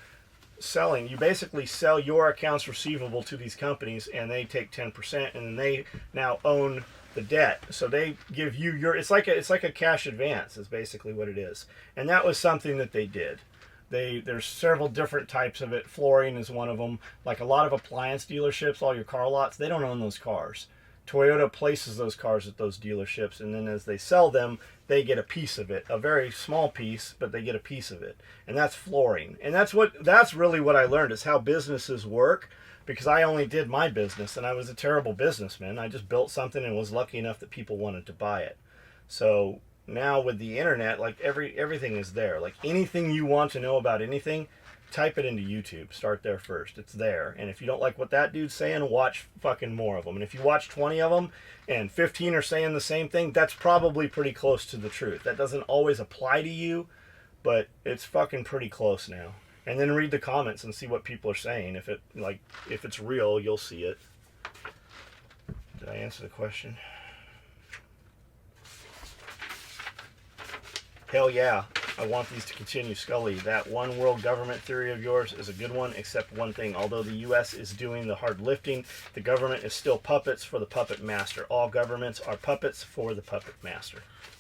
selling, you basically sell your accounts receivable to these companies, and they take 10%, and then they now own the debt. So they give you it's like a cash advance is basically what it is. And that was something that they did. There's several different types of it. Flooring is one of them. Like a lot of appliance dealerships, all your car lots, they don't own those cars. Toyota places those cars at those dealerships, and then as they sell them, they get a piece of it. A very small piece, but they get a piece of it. And that's flooring. And that's really what I learned, is how businesses work, because I only did my business, and I was a terrible businessman. I just built something and was lucky enough that people wanted to buy it. So now with the internet, like everything is there. Like anything you want to know about anything, type it into YouTube. Start there first. It's there. And if you don't like what that dude's saying, watch fucking more of them. And if you watch 20 of them and 15 are saying the same thing, that's probably pretty close to the truth. That doesn't always apply to you, but it's fucking pretty close now. And then read the comments and see what people are saying. If it's real, you'll see it. Did I answer the question? Hell yeah, I want these to continue, Skully. That one world government theory of yours is a good one, except one thing. Although the U.S. is doing the hard lifting, the government is still puppets for the puppet master. All governments are puppets for the puppet master.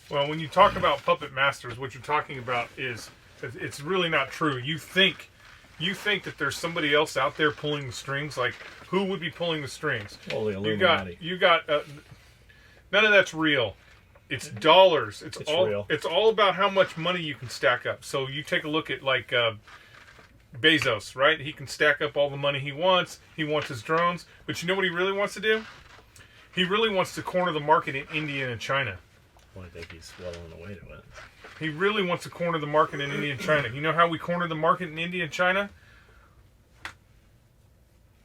Well, when you talk about puppet masters, what you're talking about is, it's really not true. You think that there's somebody else out there pulling the strings. Like, who would be pulling the strings? Holy Illuminati. You got none of that's real. It's dollars. It's all real. It's all about how much money you can stack up. So you take a look at like Bezos, right? He can stack up all the money he wants. He wants his drones, but you know what he really wants to do? He really wants to corner the market in India and China. Well, I think he's well on the way to it. He really wants to corner the market in India and China. You know how we corner the market in India and China?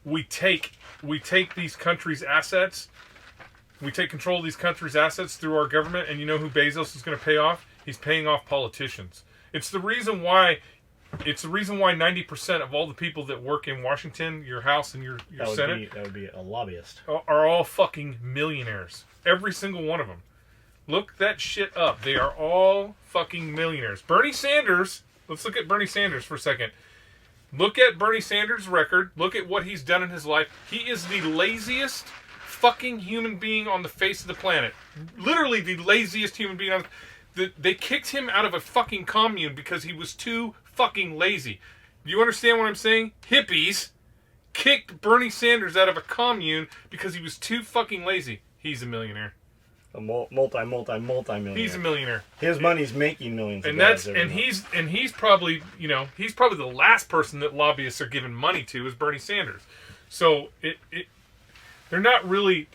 We take these countries' assets. We take control of these countries' assets through our government, and you know who Bezos is going to pay off? He's paying off politicians. It's the reason why 90% of all the people that work in Washington, your House and your Senate, that would be a lobbyist, are all fucking millionaires. Every single one of them. Look that shit up. They are all fucking millionaires. Bernie Sanders, let's look at Bernie Sanders for a second. Look at Bernie Sanders' record. Look at what he's done in his life. He is the laziest fucking human being on the face of the planet. Literally the laziest human being on they kicked him out of a fucking commune because he was too fucking lazy. Do you understand what I'm saying? Hippies kicked Bernie Sanders out of a commune because he was too fucking lazy. He's a millionaire. A multi-millionaire. He's a millionaire. His money's making millions. And he's probably the last person that lobbyists are giving money to is Bernie Sanders. So they're not really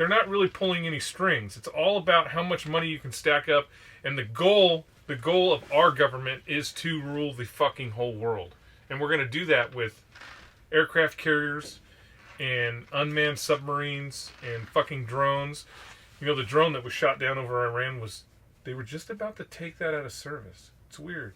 pulling any strings. It's all about how much money you can stack up, and the goal of our government is to rule the fucking whole world. And we're going to do that with aircraft carriers and unmanned submarines and fucking drones. You know, the drone that was shot down over Iran they were just about to take that out of service. It's weird.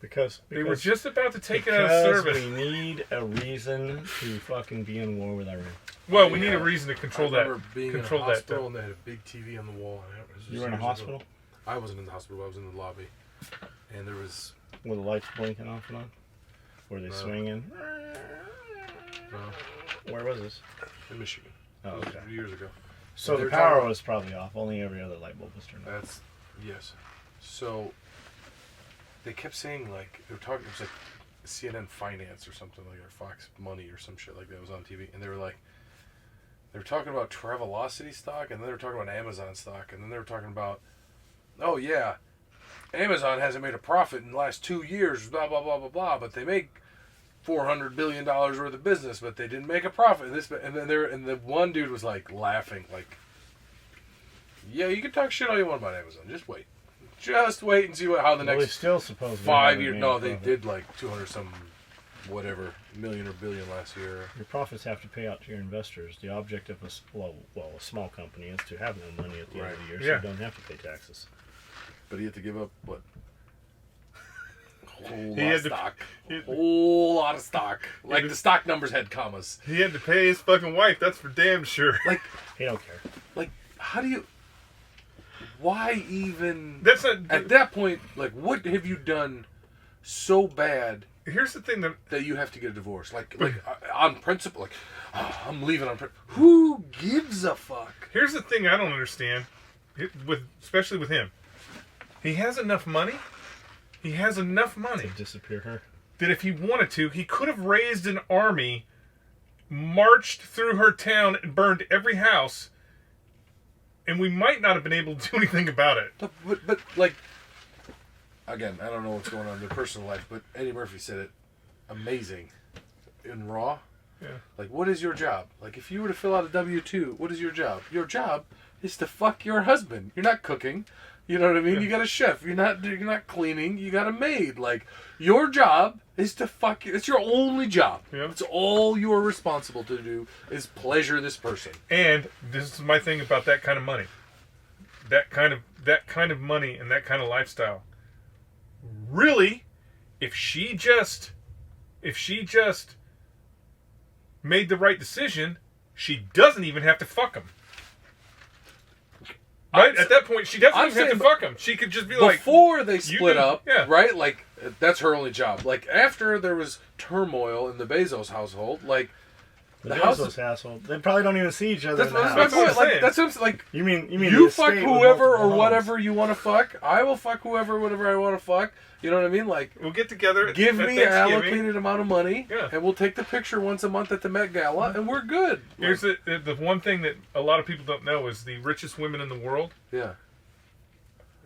Because they were just about to take it out of service. We need a reason to fucking be in war with Iran. Well, we need a reason to control that. I remember being in a hospital and they had a big TV on the wall. You were in a hospital? I wasn't in the hospital. I was in the lobby. And there was... Were the lights blinking off and on? Were they swinging? No. Where was this? In Michigan. Oh, okay. Years ago. So the power was probably off. Only every other light bulb was turned on. Yes. So they kept saying, like, they were talking, it was like CNN Finance or something, like, or Fox Money or some shit like that was on TV. And they were like, they were talking about Travelocity stock, and then they were talking about Amazon stock, and then they were talking about, oh yeah, Amazon hasn't made a profit in the last 2 years, blah, blah, blah, blah, blah, but they make $400 billion worth of business, but they didn't make a profit. And the one dude was like laughing, like, yeah, you can talk shit all you want about Amazon. Just wait. Just wait and see how the next still supposed 5 years. No, they did like 200 some whatever million or billion last year. Your profits have to pay out to your investors. The object of a small company is to have no money at the end of the year, so you don't have to pay taxes. But he had to give up what? A whole lot of stock. Like the stock numbers had commas. He had to pay his fucking wife. That's for damn sure. Like he don't care. Like how do you? Why even? That's not, at that point. Like what have you done so bad? Here's the thing that you have to get a divorce. Like on principle. Like I'm leaving on principle. Who gives a fuck? Here's the thing I don't understand. Especially with him, he has enough money. He has enough money to disappear her. That if he wanted to, he could have raised an army, marched through her town, and burned every house, and we might not have been able to do anything about it. But like, again, I don't know what's going on in their personal life, but Eddie Murphy said it amazing in Raw. Yeah. Like, what is your job? Like, if you were to fill out a W-2, what is your job? Your job is to fuck your husband. You're not cooking. You know what I mean? Yeah. You got a chef. You're not cleaning. You got a maid. Like, your job is to fuck. It's your only job. Yeah. It's all you are responsible to do is pleasure this person. And this is my thing about that kind of money. That kind of money and that kind of lifestyle. Really, if she just made the right decision, she doesn't even have to fuck him. Right? At that point, she definitely doesn't have to fuck him. She could just be like... Before they split up, right? Like, that's her only job. Like, after there was turmoil in the Bezos household, like... The Bezos household. They probably don't even see each other. That's what I'm saying. That's what I'm saying. Like, you mean you fuck whoever or whatever you want to fuck. I will fuck whoever, whatever I want to fuck. You know what I mean? Like, we'll get together. Give me an allocated amount of money, yeah, and we'll take the picture once a month at the Met Gala, and we're good. Here's the one thing that a lot of people don't know is the richest women in the world. Yeah.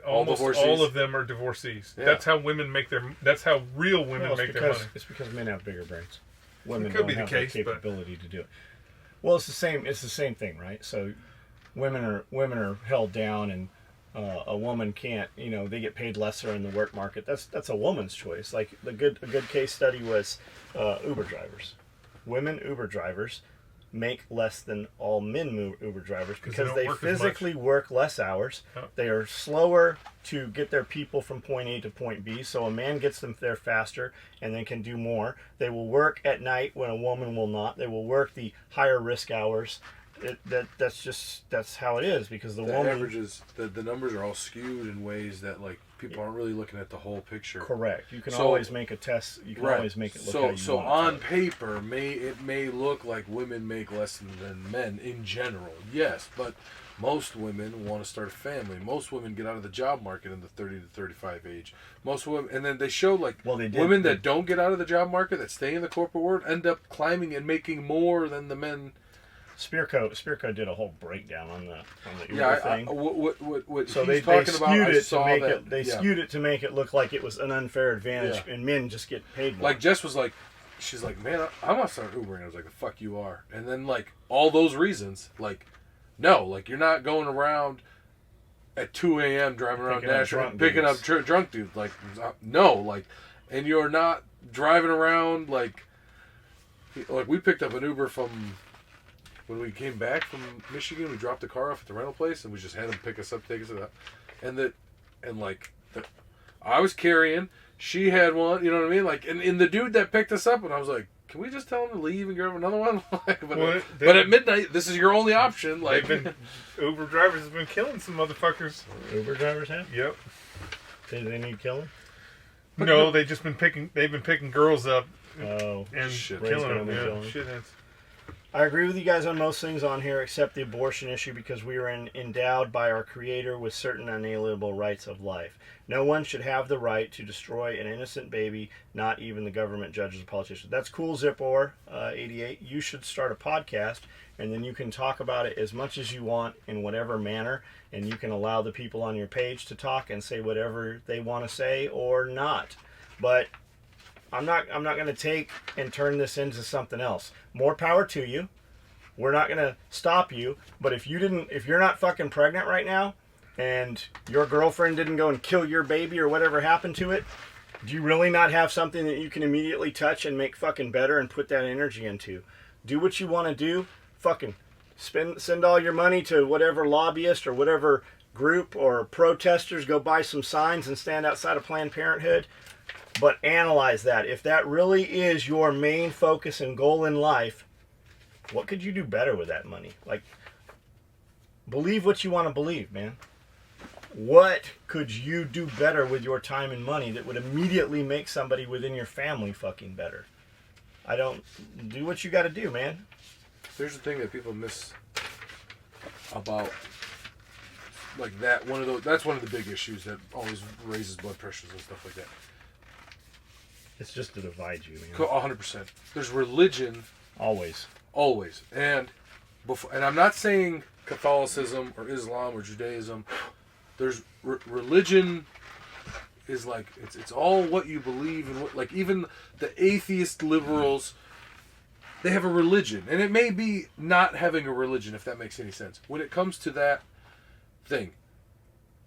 Almost all of them are divorcees. Yeah. That's how women make their. That's how real women make their money. It's because men have bigger brains. Women don't have the capability to do it. Well, it's the same thing, right? So, women are held down, and a woman can't. You know, they get paid lesser in the work market. That's a woman's choice. Like a good case study was Uber drivers. Women Uber drivers make less than all men Uber drivers because they physically work less hours. Oh. They are slower to get their people from point A to point B, so a man gets them there faster and they can do more. They will work at night when a woman will not. They will work the higher risk hours. That's how it is because the woman averages the numbers are all skewed in ways that like people aren't really looking at the whole picture. Correct. You can always make a test. You can always make it look how you want. So on paper, it may look like women make less than men in general. Yes, but most women want to start a family. Most women get out of the job market in the 30 to 35 age. Most women, and then they show like women that don't get out of the job market that stay in the corporate world end up climbing and making more than the men. Spearco did a whole breakdown on the Uber thing. What so he's they talking skewed about, they skewed it to make it look like it was an unfair advantage, and men just get paid more. Like Jess was like, she's like, man, I want to start Ubering. I was like, the fuck you are. And then like all those reasons, like, no, like you're not going around at 2 a.m. driving around Nashville picking up drunk dudes. Like, no, like, and you're not driving around like. like we picked up an Uber from when we came back from Michigan. We dropped the car off at the rental place, and we just had them pick us up, take us to that. I was carrying. She had one. You know what I mean? Like, and the dude that picked us up, and I was like, can we just tell him to leave and grab another one? But at midnight, this is your only option. Like, Uber drivers have been killing some motherfuckers. Uber drivers have? Yep. Do they need killing? No, they've just been picking girls up. Oh, and shit. killing them. Killing. Shitheads. I agree with you guys on most things on here except the abortion issue because we were endowed by our Creator with certain unalienable rights of life. No one should have the right to destroy an innocent baby, not even the government, judges, or politicians. That's cool, Zipor 88. You should start a podcast, and then you can talk about it as much as you want in whatever manner, and you can allow the people on your page to talk and say whatever they want to say or not. But I'm not going to take and turn this into something else. More power to you. We're not going to stop you. But if you're not fucking pregnant right now, and your girlfriend didn't go and kill your baby or whatever happened to it, do you really not have something that you can immediately touch and make fucking better and put that energy into? Do what you want to do. Fucking send all your money to whatever lobbyist or whatever group or protesters. Go buy some signs and stand outside of Planned Parenthood. But analyze that. If that really is your main focus and goal in life, what could you do better with that money? Like, believe what you want to believe, man. What could you do better with your time and money that would immediately make somebody within your family fucking better? Do what you got to do, man. Here's the thing that people miss about like that. That's one of the big issues that always raises blood pressures and stuff like that. It's just to divide you, man. 100%. There's religion. Always. And I'm not saying Catholicism or Islam or Judaism. There's religion is like it's all what you believe and what, like even the atheist liberals, they have a religion, and it may be not having a religion, if that makes any sense. When it comes to that thing,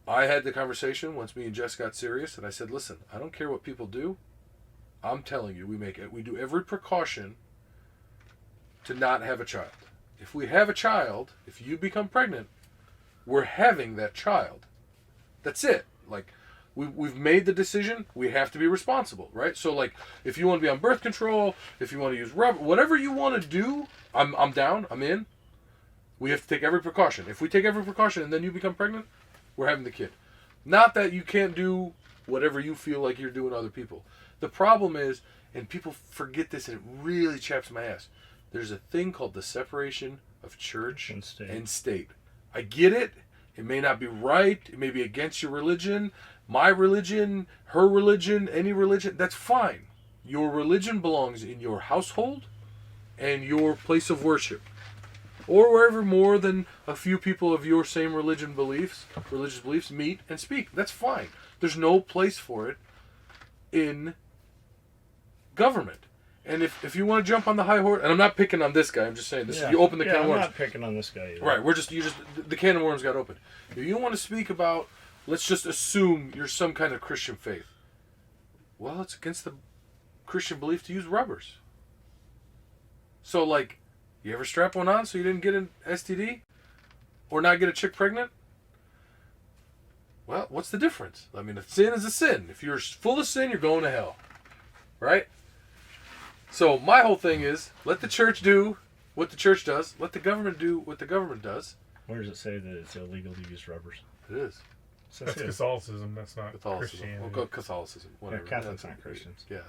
I had the conversation once me and Jess got serious, and I said, listen, I don't care what people do. I'm telling you, we do every precaution to not have a child. If we have a child, if you become pregnant, we're having that child. That's it. Like, we've made the decision. We have to be responsible, right? So, like, if you want to be on birth control, if you want to use rubber, whatever you want to do, I'm down. I'm in. We have to take every precaution. If we take every precaution and then you become pregnant, we're having the kid. Not that you can't do whatever you feel like you're doing to other people. The problem is, and people forget this, and it really chaps my ass, there's a thing called the separation of church and state. I get it. It may not be right. It may be against your religion, my religion, her religion, any religion. That's fine. Your religion belongs in your household and your place of worship, or wherever more than a few people of your same religious beliefs meet and speak. That's fine. There's no place for it in government. And if you want to jump on the high horse, and I'm not picking on this guy, I'm just saying this. You open the can of worms. I'm not picking on this guy either. Right, the can of worms got opened. If you want to speak about, let's just assume you're some kind of Christian faith. Well, it's against the Christian belief to use rubbers. So, like, you ever strap one on so you didn't get an STD? Or not get a chick pregnant? Well, what's the difference? I mean, a sin is a sin. If you're full of sin, you're going to hell. Right? So my whole thing is, let the church do what the church does. Let the government do what the government does. Where does it say that it's illegal to use rubbers? It is. That's Catholicism. That's not Catholicism. Christianity. We'll go Catholicism. Whatever. Yeah, Catholics aren't Christians. Yeah,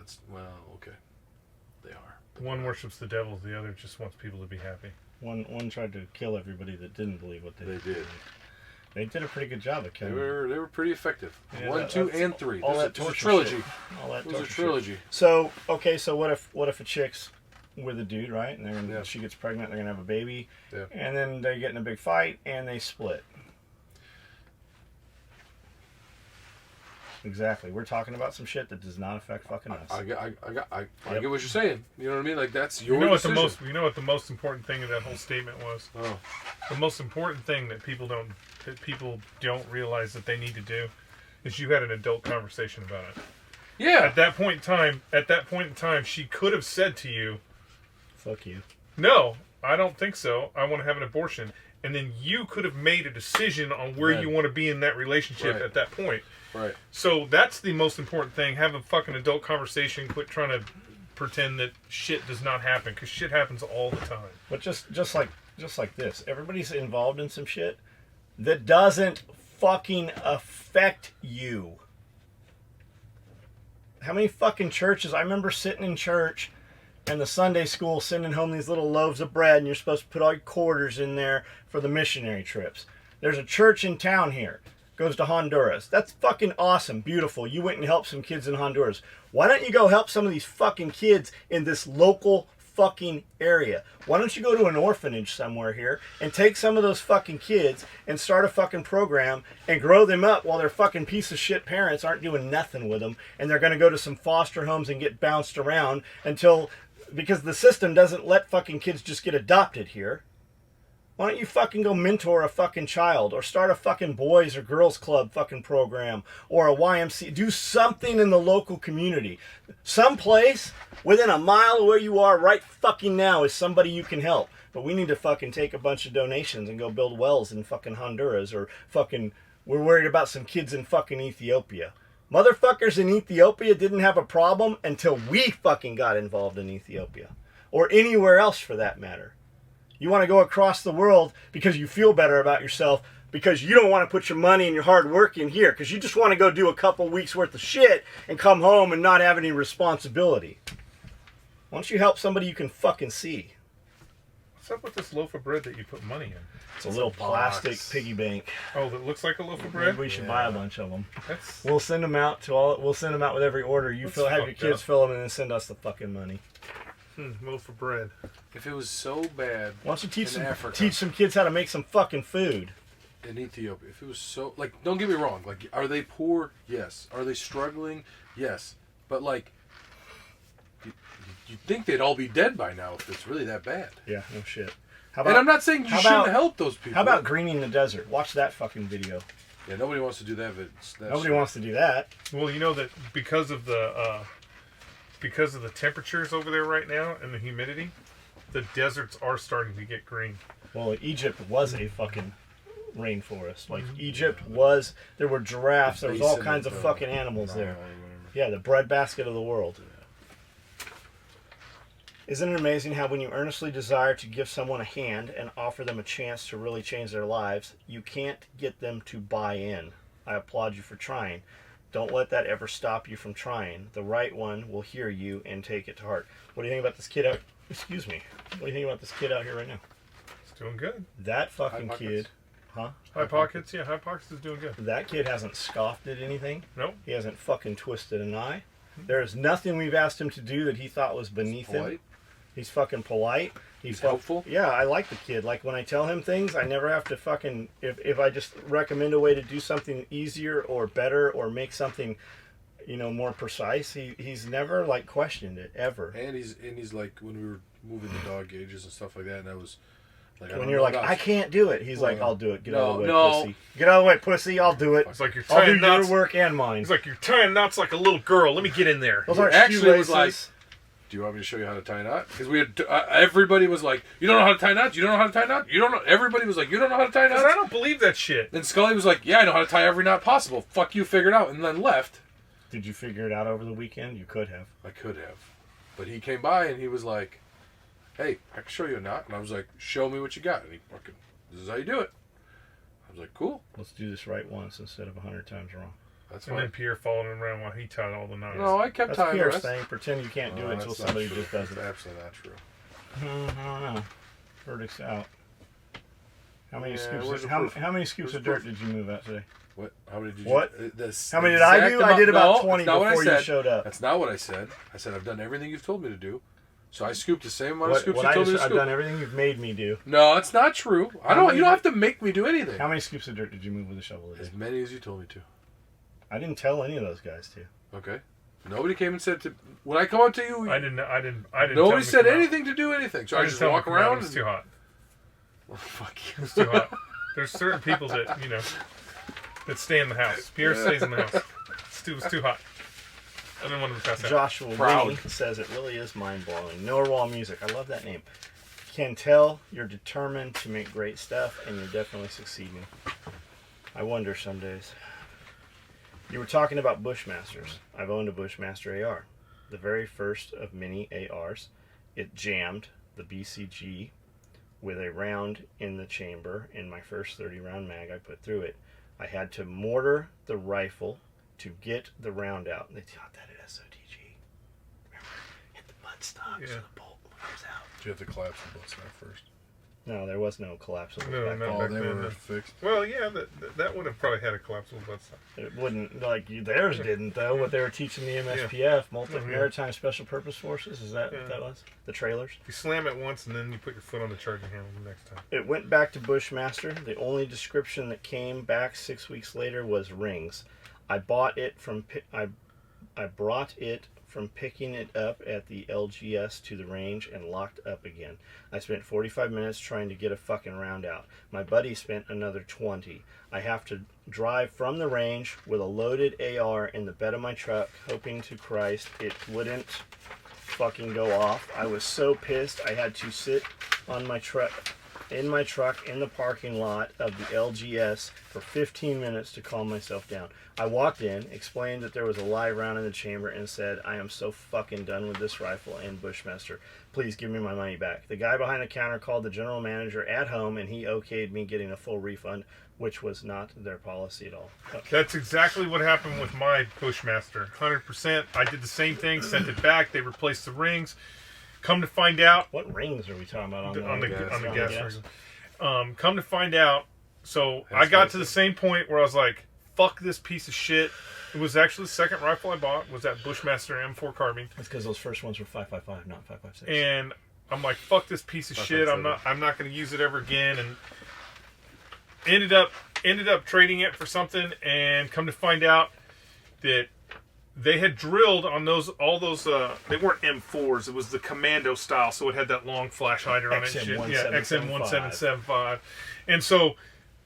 okay. They are. One worships the devil, the other just wants people to be happy. One tried to kill everybody that didn't believe what they did. They did a pretty good job of killing. They were pretty effective. Yeah, 1, 2, and 3. All that it was a trilogy. Shit. All that it was a trilogy. So what if a chick's with a dude, right? And she gets pregnant, they're gonna have a baby, and then they get in a big fight and they split. Exactly. We're talking about some shit that does not affect fucking us. I get what you're saying. You know what I mean? Like, that's your decision. You know what the most important thing of that whole statement was? Oh. The most important thing that people don't realize that they need to do is you had an adult conversation about it. Yeah. At that point in time, she could have said to you, Fuck you. No, I don't think so. I want to have an abortion. And then you could have made a decision on where you want to be in that relationship at that point. Right. So that's the most important thing. Have a fucking adult conversation. Quit trying to pretend that shit does not happen, because shit happens all the time. But just like this, everybody's involved in some shit that doesn't fucking affect you. How many fucking churches? I remember sitting in church and the Sunday school sending home these little loaves of bread, and you're supposed to put all your quarters in there for the missionary trips. There's a church in town here. Goes to Honduras. That's fucking awesome. Beautiful. You went and helped some kids in Honduras. Why don't you go help some of these fucking kids in this local fucking area? Why don't you go to an orphanage somewhere here and take some of those fucking kids and start a fucking program and grow them up while their fucking piece of shit parents aren't doing nothing with them, and they're going to go to some foster homes and get bounced around until... Because the system doesn't let fucking kids just get adopted here. Why don't you fucking go mentor a fucking child, or start a fucking boys or girls club fucking program, or a YMCA? Do something in the local community. Someplace within a mile of where you are right fucking now is somebody you can help. But we need to fucking take a bunch of donations and go build wells in fucking Honduras, or fucking, we're worried about some kids in fucking Ethiopia. Motherfuckers in Ethiopia didn't have a problem until we fucking got involved in Ethiopia. Or anywhere else for that matter. You want to go across the world because you feel better about yourself, because you don't want to put your money and your hard work in here, because you just want to go do a couple weeks worth of shit and come home and not have any responsibility. Why don't you help somebody you can fucking see? What's up with this loaf of bread that you put money in? It's a little plastic piggy bank. Oh, that looks like a loaf of bread? Maybe we should buy a bunch of them. That's... We'll send them out to all. We'll send them out with every order. You have your kids fill them and then send us the fucking money. Loaf of bread. If it was so bad, why don't you Africa, teach some kids how to make some fucking food? In Ethiopia, if it was so, like, don't get me wrong, like, are they poor? Yes. Are they struggling? Yes. But like, you'd think they'd all be dead by now if it's really that bad. Yeah, no shit. And I'm not saying you shouldn't help those people. How about greening the desert? Watch that fucking video. Yeah, nobody wants to do that. Nobody wants to do that. Well, you know that because of the temperatures over there right now and the humidity, the deserts are starting to get green. Well, Egypt was a fucking rainforest. Like, Egypt was... There were giraffes. There was all kinds of fucking animals there. Yeah, the breadbasket of the world. Isn't it amazing how when you earnestly desire to give someone a hand and offer them a chance to really change their lives, you can't get them to buy in? I applaud you for trying. Don't let that ever stop you from trying. The right one will hear you and take it to heart. What do you think about this kid out... Excuse me. What do you think about this kid out here right now? It's doing good. That fucking kid... Huh? High Pockets? Yeah, High Pockets is doing good. That kid hasn't scoffed at anything. Nope. He hasn't fucking twisted an eye. There is nothing we've asked him to do that he thought was beneath him. He's fucking polite. He's helpful. Yeah, I like the kid. Like, when I tell him things, I never have to fucking... If I just recommend a way to do something easier or better or make something, you know, more precise, he's never, like, questioned it, ever. And he's like, when we were moving the dog gauges and stuff like that, and I was... Like, when you're like, I can't do it, he's like, I'll do it. Get out of the way, pussy. Get out of the way, pussy. I'll do it. It's like you're I'll do tying knots. your work and mine. He's like, you're tying knots like a little girl. Let me get in there. Those aren't actually was shoelaces. like, do you want me to show you how to tie a knot? Because we had everybody was like, you don't know how to tie knots? You don't know how to tie knots? You don't know? Everybody was like, you don't know how to tie knots? I don't believe that shit. Then Skully was like, yeah, I know how to tie every knot possible. Fuck you, figure it out. And then left. Did you figure it out over the weekend? You could have. I could have. But he came by and he was like, hey, I can show you a knot. And I was like, show me what you got. And he fucking, this is how you do it. I was like, cool. Let's do this right once instead of 100 times wrong. That's and fine. then Pierre followed him around while he tied all the knots. No, I kept That's tying Pierre's the rest. thing. Pretend you can't do it until somebody just does it. That's absolutely not true. I don't know. Verdict's out. How many where's scoops? the How proof? many scoops of dirt did you move out today? What? How many did you? What? This How many did I do? I did about 20 that's not what I before you said. showed up. That's not what I said. I said I've done everything you've told me to do. So I scooped the same amount of scoops What you told me to I've scoop. done everything you've made me do. No, it's not true. You don't have to make me do anything. How many scoops of dirt did you move with a shovel today? As many as you told me to. I didn't tell any of those guys to. Okay. Nobody came and said to when I come up to you. I didn't. Nobody said anything to do anything. So I just walk around. It's too hot. Well, fuck you. It's too hot. There's certain people that that stay in the house. Pierre stays in the house. It's too hot. I didn't want to pass out. Joshua Proud. Winnie says it really is mind-blowing. No Wall Music. I love that name. Can tell you're determined to make great stuff, and you're definitely succeeding. I wonder some days. You were talking about Bushmasters. I've owned a Bushmaster AR. The very first of many ARs. It jammed the BCG with a round in the chamber in my first 30-round mag I put through it. I had to mortar the rifle to get the round out. They taught that at SOTG. Remember? Hit the buttstock so the bolt comes out. Did you have to collapse the boat snap first? No, there was no collapsible No, back no. then. Oh, back they then, were no. fixed. Well, yeah, that would have probably had a collapsible buttstock. It wouldn't, like, theirs didn't, though. What they were teaching the MSPF, Maritime Special Purpose Forces, is that what that was? The trailers? You slam it once and then you put your foot on the charging handle the next time. It went back to Bushmaster. The only description that came back 6 weeks later was rings. I bought it from I brought it from picking it up at the LGS to the range and locked up again. I spent 45 minutes trying to get a fucking round out. My buddy spent another 20. I have to drive from the range with a loaded AR in the bed of my truck, hoping to Christ it wouldn't fucking go off. I was so pissed I had to sit on my truck in the parking lot of the LGS for 15 minutes to calm myself down. I walked in, explained that there was a live round in the chamber, and said, I am so fucking done with this rifle and Bushmaster. Please give me my money back. The guy behind the counter called the general manager at home, and he okayed me getting a full refund, which was not their policy at all. That's exactly what happened with my Bushmaster. 100%. I did the same thing, sent it back. They replaced the rings. Come to find out, What rings are we talking about on the gas gas? ring. Come to find out, so I got to the same point where I was like, fuck this piece of shit. It was actually the second rifle I bought, was that Bushmaster M4 carbine. That's because those first ones were 5.55, not 5.56. And I'm like, fuck this piece of shit. I'm not going to use it ever again. And ended up trading it for something, and come to find out that they had drilled on all those they weren't M4s, it was the commando style, so it had that long flash hider on it and shit. Yeah, XM1775. And so,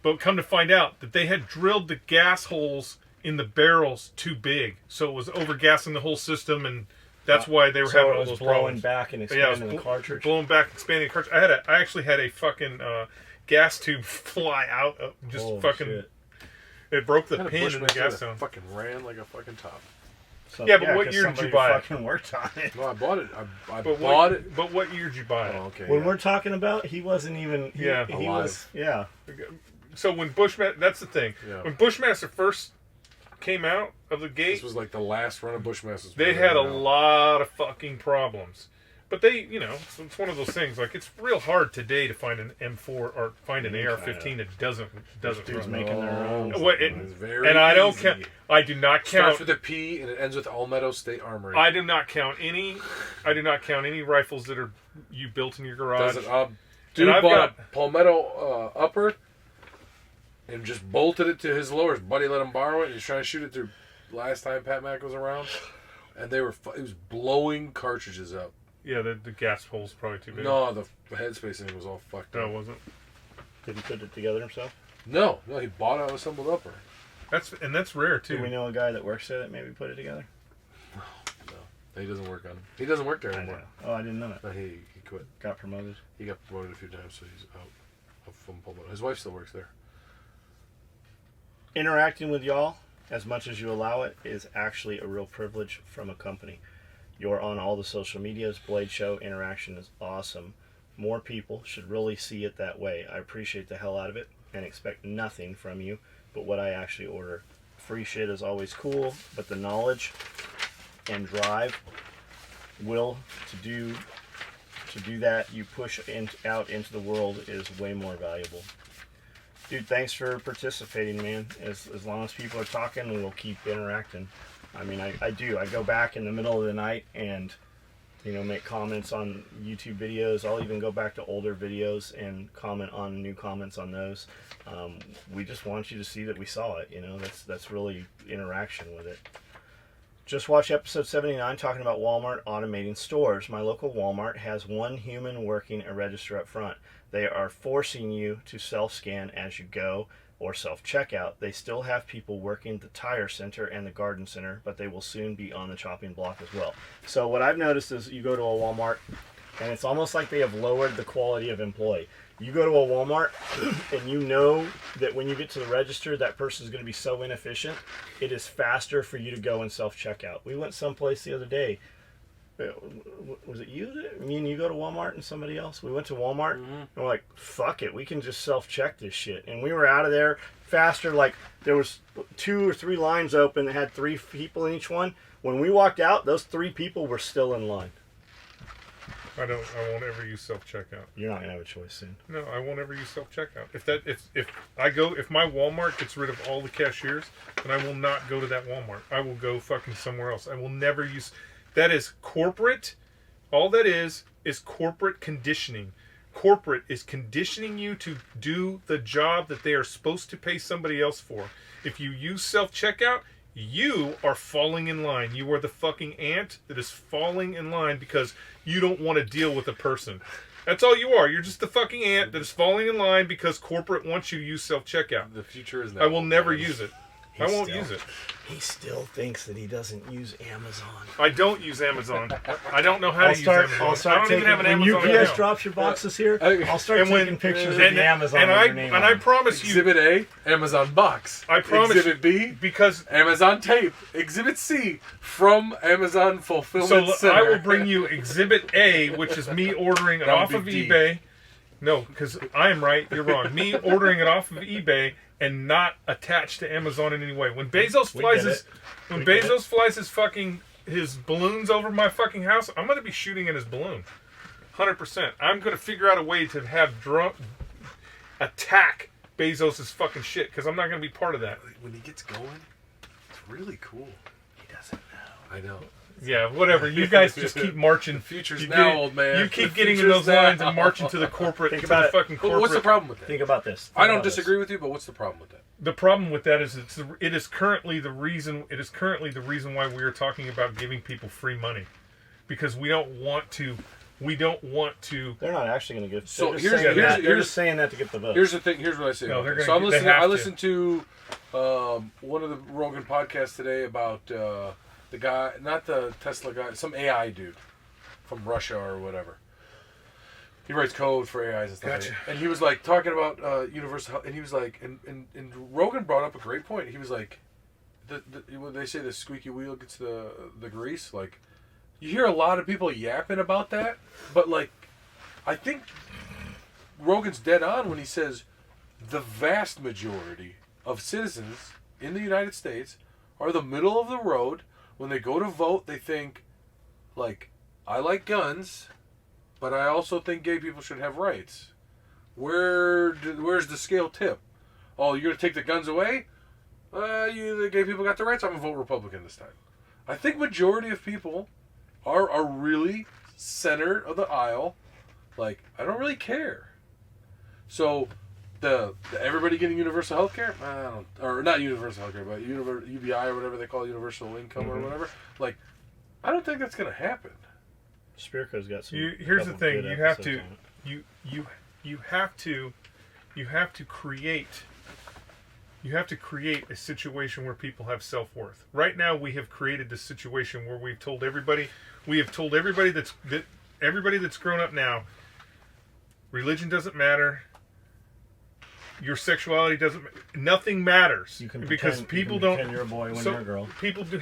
but come to find out that they had drilled the gas holes in the barrels too big, so it was overgassing the whole system, and that's why they were having all those blowing problems. back and expanding the cartridge. Blowing back, expanding the cartridge. I actually had a fucking gas tube fly out, Holy fucking. shit. It broke the Had a pin in the Bushmaster gas that zone. fucking ran like a fucking top. So, Yeah, but what 'cause year did you somebody buy it? fucking worked on it. No, I bought it. I But bought it. But what year did you buy it? Oh, okay. When yeah. we're talking about, he wasn't even. He Alive. was. Yeah. So when Bushmaster, that's the thing. Yeah. When Bushmaster first came out of the gate, This was like the last run of Bushmasters. they had a lot of fucking problems. But they, it's one of those things. Like, it's real hard today to find an M4 or find an AR-15 that doesn't Dudes run. making their own. What, It's very and I don't easy. count. I do not Starts count. with a P and it ends with Palmetto State Armory. I do not count any. I do not count any rifles that are you built in your garage. Doesn't, dude I've bought a Palmetto upper and just bolted it to his lower. His buddy let him borrow it. And he's trying to shoot it through. Last time Pat Mack was around, and it was blowing cartridges up. Yeah, the gas hole's probably too big. No, the headspace in it was all fucked No, up. it wasn't. Did he put it together himself? No, he bought an assembled upper. That's rare too. Do we know a guy that works there that maybe put it together? No, he doesn't work on him. He doesn't work there anymore. Oh, I didn't know that. No, he quit. Got promoted. He got promoted a few times, so he's out from Palmetto. His wife still works there. Interacting with y'all, as much as you allow it, is actually a real privilege from a company. You're on all the social medias. Blade Show interaction is awesome. More people should really see it that way. I appreciate the hell out of it and expect nothing from you but what I actually order. Free shit is always cool, but the knowledge and drive to do that you push out into the world is way more valuable. Dude, thanks for participating, man. As long as people are talking, we'll keep interacting. I mean, I do. I go back in the middle of the night and, make comments on YouTube videos. I'll even go back to older videos and comment on new comments on those. We just want you to see that we saw it. That's really interaction with it. Just watch episode 79 talking about Walmart automating stores. My local Walmart has one human working a register up front. They are forcing you to self-scan as you go. or self-checkout, they still have people working the tire center and the garden center, but they will soon be on the chopping block as well. So what I've noticed is you go to a Walmart, and it's almost like they have lowered the quality of employee. You go to a Walmart, and you know that when you get to the register, that person is going to be so inefficient, it is faster for you to go and self-checkout. We went someplace the other day. Was it you? Me and you go to Walmart and somebody else? We went to Walmart and we're like, fuck it, we can just self-check this shit. And we were out of there faster. Like, there was 2 or 3 lines open that had 3 people in each one. When we walked out, those 3 people were still in line. I won't ever use self-checkout. You're not gonna have a choice soon. No, I won't ever use self-checkout. If my Walmart gets rid of all the cashiers, then I will not go to that Walmart. I will go fucking somewhere else. I will never use. That is corporate. All that is corporate conditioning. Corporate is conditioning you to do the job that they are supposed to pay somebody else for. If you use self-checkout, you are falling in line. You are the fucking ant that is falling in line because you don't want to deal with a person. That's all you are. You're just the fucking ant that is falling in line because corporate wants you to use self-checkout. The future is now. I will never use it. I won't use it. He still thinks that he doesn't use Amazon. I don't use Amazon. I don't know how to use Amazon. I'll start I don't even have an when Amazon UPS account. drops your boxes here, I'll start And taking pictures of and the Amazon and with I your name on I it. promise you, Exhibit A, Amazon box. I promise Exhibit B, because Amazon tape. Exhibit C, from Amazon Fulfillment so Center. I will bring you Exhibit A, which is me ordering it That would off of be D. eBay. No, because I am right, you're wrong. Me ordering it off of eBay and not attached to Amazon in any way. When Bezos flies his balloons over my fucking house, I'm going to be shooting at his balloon. 100%. I'm going to figure out a way to have attack Bezos' fucking shit because I'm not going to be part of that. When he gets going, it's really cool. He doesn't know. I know. Yeah, whatever. You guys just keep marching. The future's You now, get- old man. You keep The getting in future's those lines now. and marching to the corporate, Think to about the it. fucking But corporate. what's the problem with that? Think about this. I don't disagree with you, but what's the problem with that? The problem with that is it is currently the reason why we are talking about giving people free money, because we don't want to. They're not actually going to get. So They're here's just saying that to get the vote. Here's the thing. Here's what I say. No, about they're that. gonna So they have I to. listened to one of the Rogan podcasts today about the guy, not the Tesla guy, some AI dude from Russia or whatever. He writes code for AIs and stuff. Gotcha. Like that. And he was like talking about universal health, and he was like, and Rogan brought up a great point. He was like, when they say the squeaky wheel gets the grease, like, you hear a lot of people yapping about that, but like, I think Rogan's dead on when he says the vast majority of citizens in the United States are the middle of the road. When they go to vote, they think, like, I like guns, but I also think gay people should have rights. Where's the scale tip? Oh, you're going to take the guns away? The gay people got the rights. I'm going to vote Republican this time. I think majority of people are really center of the aisle. Like, I don't really care. So, the everybody getting universal health care? Or not universal health care, but UBI or whatever they call universal income or whatever. Like, I don't think that's going to happen. Spirko's got some. Here's the thing: good you have episodes to, on it. you have to create a situation where people have self-worth. Right now, we have created this situation where we've told everybody that's grown up now, religion doesn't matter. Your sexuality doesn't. Nothing matters You can because pretend, people you can don't. pretend you're a boy when you're a girl.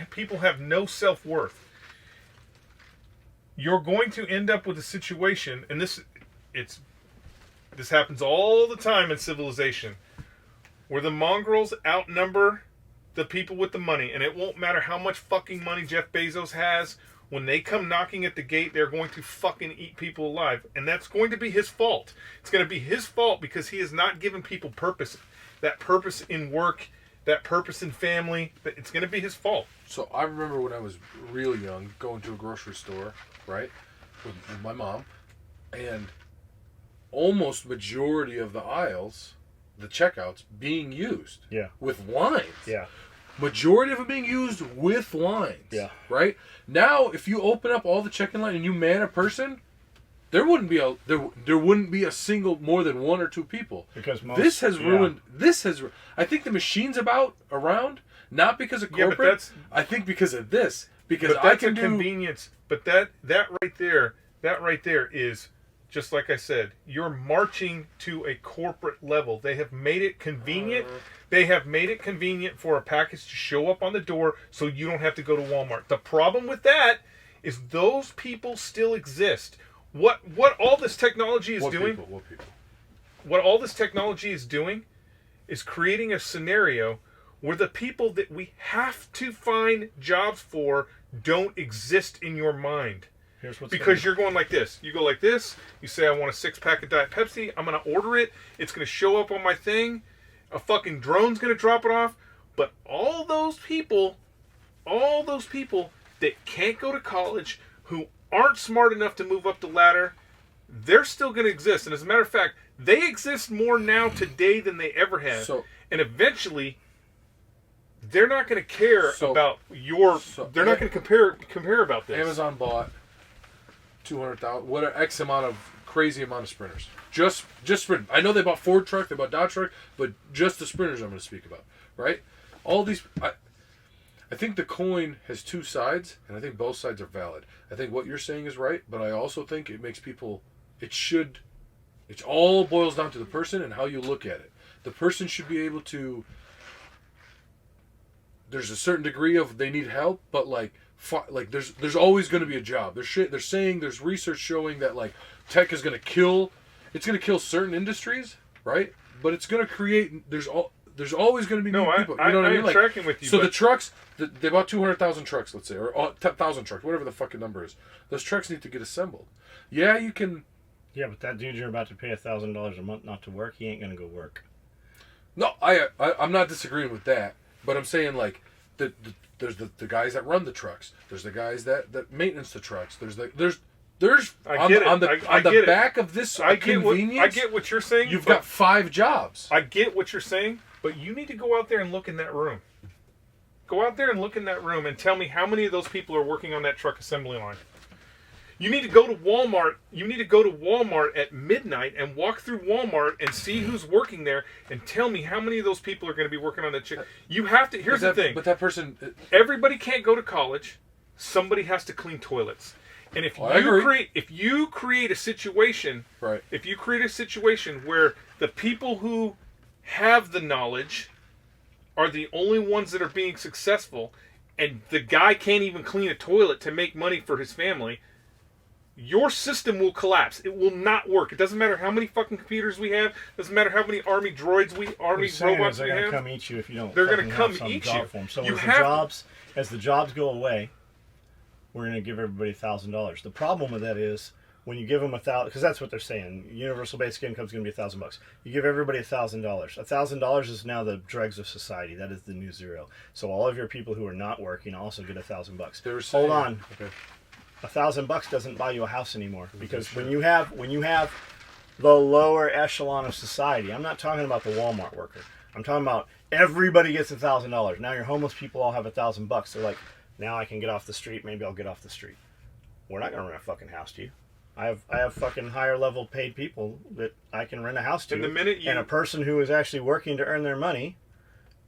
People have no self-worth. You're going to end up with a situation, and this happens all the time in civilization, where the mongrels outnumber the people with the money, and it won't matter how much fucking money Jeff Bezos has. When they come knocking at the gate, they're going to fucking eat people alive. And that's going to be his fault. It's going to be his fault because he has not given people purpose. That purpose in work, that purpose in family. It's going to be his fault. So I remember when I was real young, going to a grocery store, right, with my mom, and almost majority of the aisles, the checkouts, being used. Yeah. With lines. Yeah. Majority of it being used with lines. Yeah. Right? Now, if you open up all the check-in line and you man a person, there wouldn't be a single more than one or two people. Because this has ruined. I think the machine's around not because of corporate. I think because of this. Because but that's a convenience. But that right there is just like I said. You're marching to a corporate level. They have made it convenient. They have made it convenient for a package to show up on the door, so you don't have to go to Walmart. The problem with that is those people still exist. What all this technology is doing? What people? What all this technology is doing is creating a scenario where the people that we have to find jobs for don't exist in your mind. Because you're going like this. You go like this. You say, I want a 6-pack of Diet Pepsi. I'm going to order it. It's going to show up on my thing. A fucking drone's going to drop it off. But all those people that can't go to college, who aren't smart enough to move up the ladder, they're still going to exist. And as a matter of fact, they exist more now today than they ever have. And eventually, they're not going to care about your. They're not going to compare about this. Amazon bought 200,000, what X amount of crazy amount of sprinters. Just sprint. I know they bought Ford truck, they bought Dodge truck, but just the sprinters I'm going to speak about, right? All these. I think the coin has two sides, and I think both sides are valid. I think what you're saying is right, but I also think it makes people. It all boils down to the person and how you look at it. The person should be able to. There's a certain degree of they need help, but there's always going to be a job. They're saying there's research showing that like tech is going to kill. It's going to kill certain industries, right? But it's going to create. There's always going to be new people. You know what I mean? I'm tracking with you. So the trucks, they bought 200,000 trucks, let's say, or 10,000 trucks, whatever the fucking number is. Those trucks need to get assembled. Yeah, you can. Yeah, but that dude you're about to pay $1,000 a month not to work, he ain't going to go work. No, I'm not disagreeing with that, but I'm saying like there's the guys that run the trucks. There's the guys that maintenance the trucks. There's on the back of this convenience. I get what you're saying. You've got 5 jobs. I get what you're saying, but you need to go out there and look in that room. Go out there and look in that room and tell me how many of those people are working on that truck assembly line. You need to go to Walmart. You need to go to Walmart at midnight and walk through Walmart and see who's working there and tell me how many of those people are going to be working on that chick. You have to. Here's the thing. But that person. Everybody can't go to college. Somebody has to clean toilets. And if you create a situation, right? If you create a situation where the people who have the knowledge are the only ones that are being successful, and the guy can't even clean a toilet to make money for his family, your system will collapse. It will not work. It doesn't matter how many fucking computers we have. It doesn't matter how many army robots we have. They're going to come eat you if you don't. They're going to come eat you. So as the jobs go away, we're going to give everybody $1,000. The problem with that is when you give them $1,000, because that's what they're saying. Universal basic income is going to be $1,000. You give everybody $1,000. $1,000 is now the dregs of society. That is the new zero. So all of your people who are not working also get $1,000. Hold on. Okay. $1,000 doesn't buy you a house anymore, because when you have the lower echelon of society, I'm not talking about the Walmart worker. I'm talking about everybody gets $1,000. Now your homeless people all have $1,000. They're like, now I can get off the street. Maybe I'll get off the street. We're not gonna rent a fucking house to you. I have fucking higher level paid people that I can rent a house to. And a person who is actually working to earn their money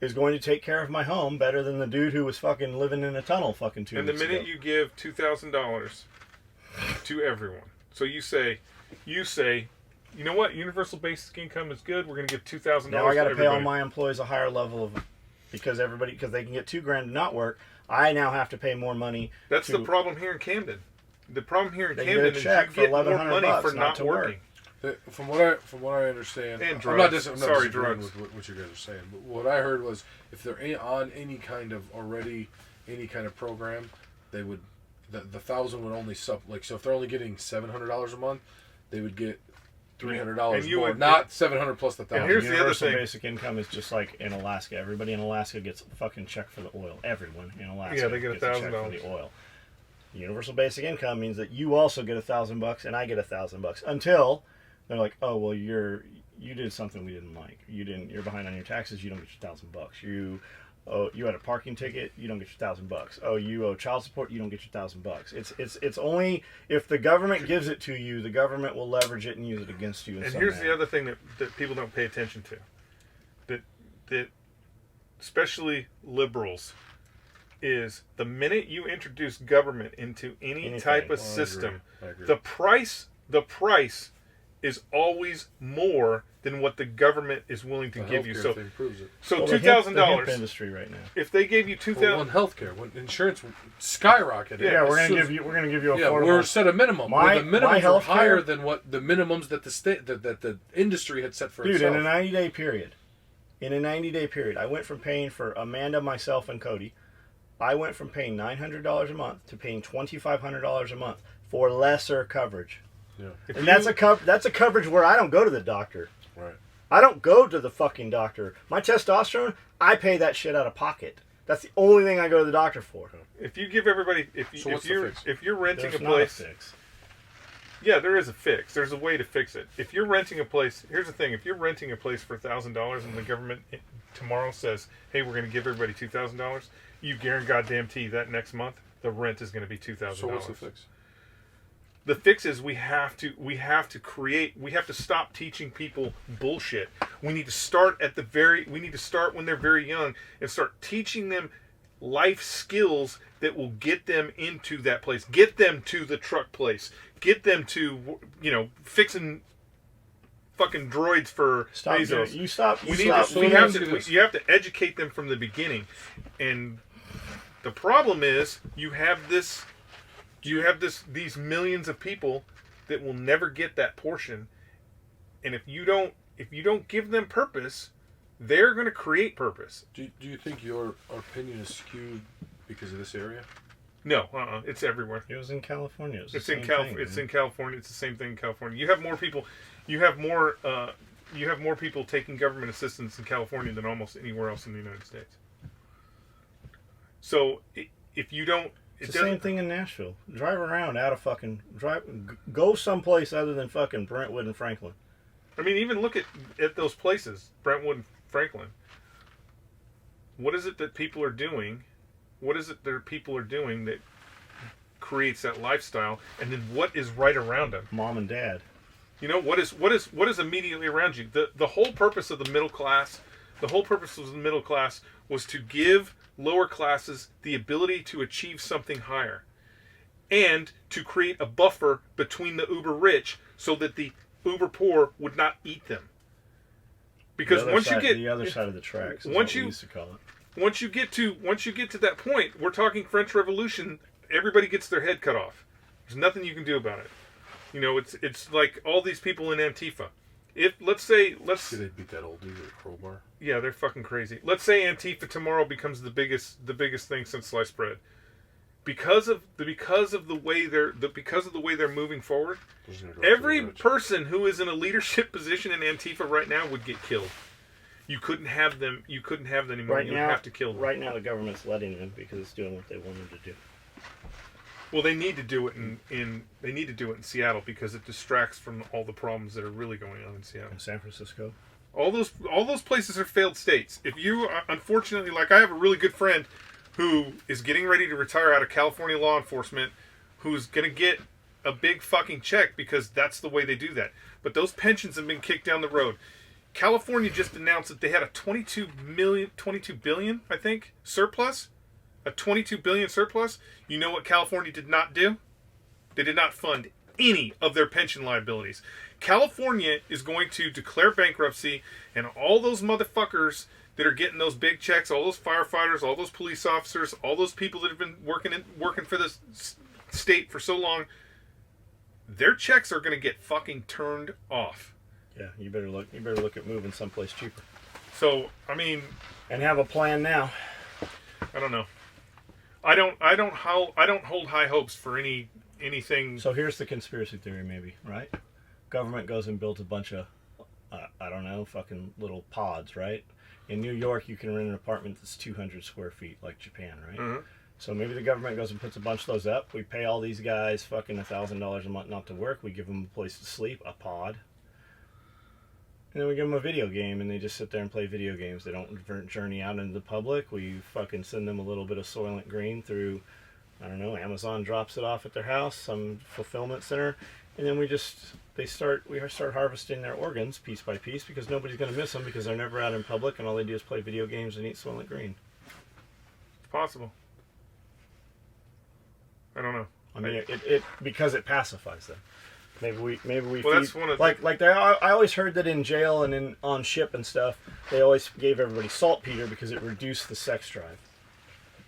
is going to take care of my home better than the dude who was fucking living in a tunnel fucking 2 weeks ago. And the minute you give $2,000 to everyone, so you say, you know what, universal basic income is good. We're going to give $2,000. Now I got to pay all my employees a higher level of, because they can get $2,000 to not work. I now have to pay more money. That's the problem here in Camden. The problem here in Camden is you get more money for not working. From what I understand, and I'm not drugs. disagreeing with what you guys are saying. But what I heard was if they're on any kind of program, they would the 1,000 would only so if they're only getting $700 a month, they would get $300 more, not 700 plus the 1,000. And here's Universal the other thing. Basic income is just like in Alaska. Everybody in Alaska gets a fucking check for the oil. Everyone in Alaska they get gets a check for the oil. Universal basic income means that you also get $1,000 and I get $1,000 until they're like, oh well, you did something we didn't like. You're behind on your taxes. You don't get your $1,000. Oh, you had a parking ticket, you don't get your $1,000. Oh, you owe child support, you don't get your $1,000. It's only if the government gives it to you, the government will leverage it and use it against you. And here's the other thing that people don't pay attention to, that especially liberals, is the minute you introduce government into any type of system, I agree. the price is always more than what the government is willing to give you. So, thing proves it. so well, $2,000 industry right now. If they gave you Well, in healthcare, when insurance skyrocketed. Yeah, we're gonna give you affordable. Yeah, we're set a minimum. My the minimums were healthcare- higher than what the minimums that the state that the industry had set for Dude, itself. in a 90-day period, I went from paying for Amanda, myself, and Cody. I went from paying $900 a month to paying $2,500 a month for lesser coverage. Yeah. And that's a coverage where I don't go to the doctor. Right. I don't go to the fucking doctor. My testosterone, I pay that shit out of pocket. That's the only thing I go to the doctor for. If you give everybody, So what's the fix? if you're renting There's a not place, fix. yeah, there is a fix. There's a way to fix it. If you're renting a place, here's the thing: if you're renting a place for $1,000 and the government tomorrow says, "Hey, we're going to give everybody $2,000," you guarantee that next month the rent is going to be $2,000. So what's the fix? The fix is we have to stop teaching people bullshit. We need to start when they're very young and start teaching them life skills that will get them into that place, get them to the truck place, get them to, fixing fucking droids for Bezos. You have to educate them from the beginning. And the problem is you have these millions of people that will never get that portion, and if you don't give them purpose, they're going to create purpose. Do you think your opinion is skewed because of this area? No, it's everywhere. It was in California. It's in California. It's the same thing in California. You have more people. You have more people taking government assistance in California than almost anywhere else in the United States. So if you don't. It's the same thing in Nashville. Drive around go someplace other than fucking Brentwood and Franklin. I mean, even look at those places, Brentwood and Franklin. What is it that people are doing? What is it that people are doing that creates that lifestyle? And then what is right around them? Mom and dad. What is immediately around you? The whole purpose of the middle class, was to give lower classes the ability to achieve something higher, and to create a buffer between the uber rich so that the uber poor would not eat them. Because the other side of the tracks, is what we used to call it. Once you get to that point, we're talking French Revolution. Everybody gets their head cut off. There's nothing you can do about it. It's like all these people in Antifa. Did they beat that old dude with a crowbar? Yeah, they're fucking crazy. Let's say Antifa tomorrow becomes the biggest thing since sliced bread, because of the way they're moving forward. Every person who is in a leadership position in Antifa right now would get killed. You couldn't have them anymore. Right you now, have to kill them. Right now, the government's letting them because it's doing what they want them to do. Well, they need to do it in Seattle because it distracts from all the problems that are really going on in Seattle. In San Francisco. All those places are failed states. If you, unfortunately, like I have a really good friend who is getting ready to retire out of California law enforcement, who's going to get a big fucking check because that's the way they do that. But those pensions have been kicked down the road. California just announced that they had a 22 billion, I think, surplus. A 22 billion surplus. You know what California did not do? They did not fund any of their pension liabilities. California is going to declare bankruptcy, and all those motherfuckers that are getting those big checks, all those firefighters, all those police officers, all those people that have been working for this state for so long, their checks are going to get fucking turned off. Yeah, you better look at moving someplace cheaper. So, I mean, and have a plan now. I don't know. I don't hold high hopes for anything. So here's the conspiracy theory, maybe, right? Government goes and builds a bunch of, I don't know, fucking little pods, right? In New York, you can rent an apartment that's 200 square feet, like Japan, right? Mm-hmm. So maybe the government goes and puts a bunch of those up. We pay all these guys fucking $1,000 a month not to work. We give them a place to sleep, a pod. And then we give them a video game, and they just sit there and play video games. They don't journey out into the public. We fucking send them a little bit of Soylent Green through, I don't know, Amazon drops it off at their house, some fulfillment center, and then we start harvesting their organs piece by piece because nobody's going to miss them because they're never out in public, and all they do is play video games and eat Soylent Green. It's possible. I don't know. I mean, it because it pacifies them. Maybe we well, feed, that's one of I always heard that in jail and on ship and stuff, they always gave everybody saltpeter because it reduced the sex drive.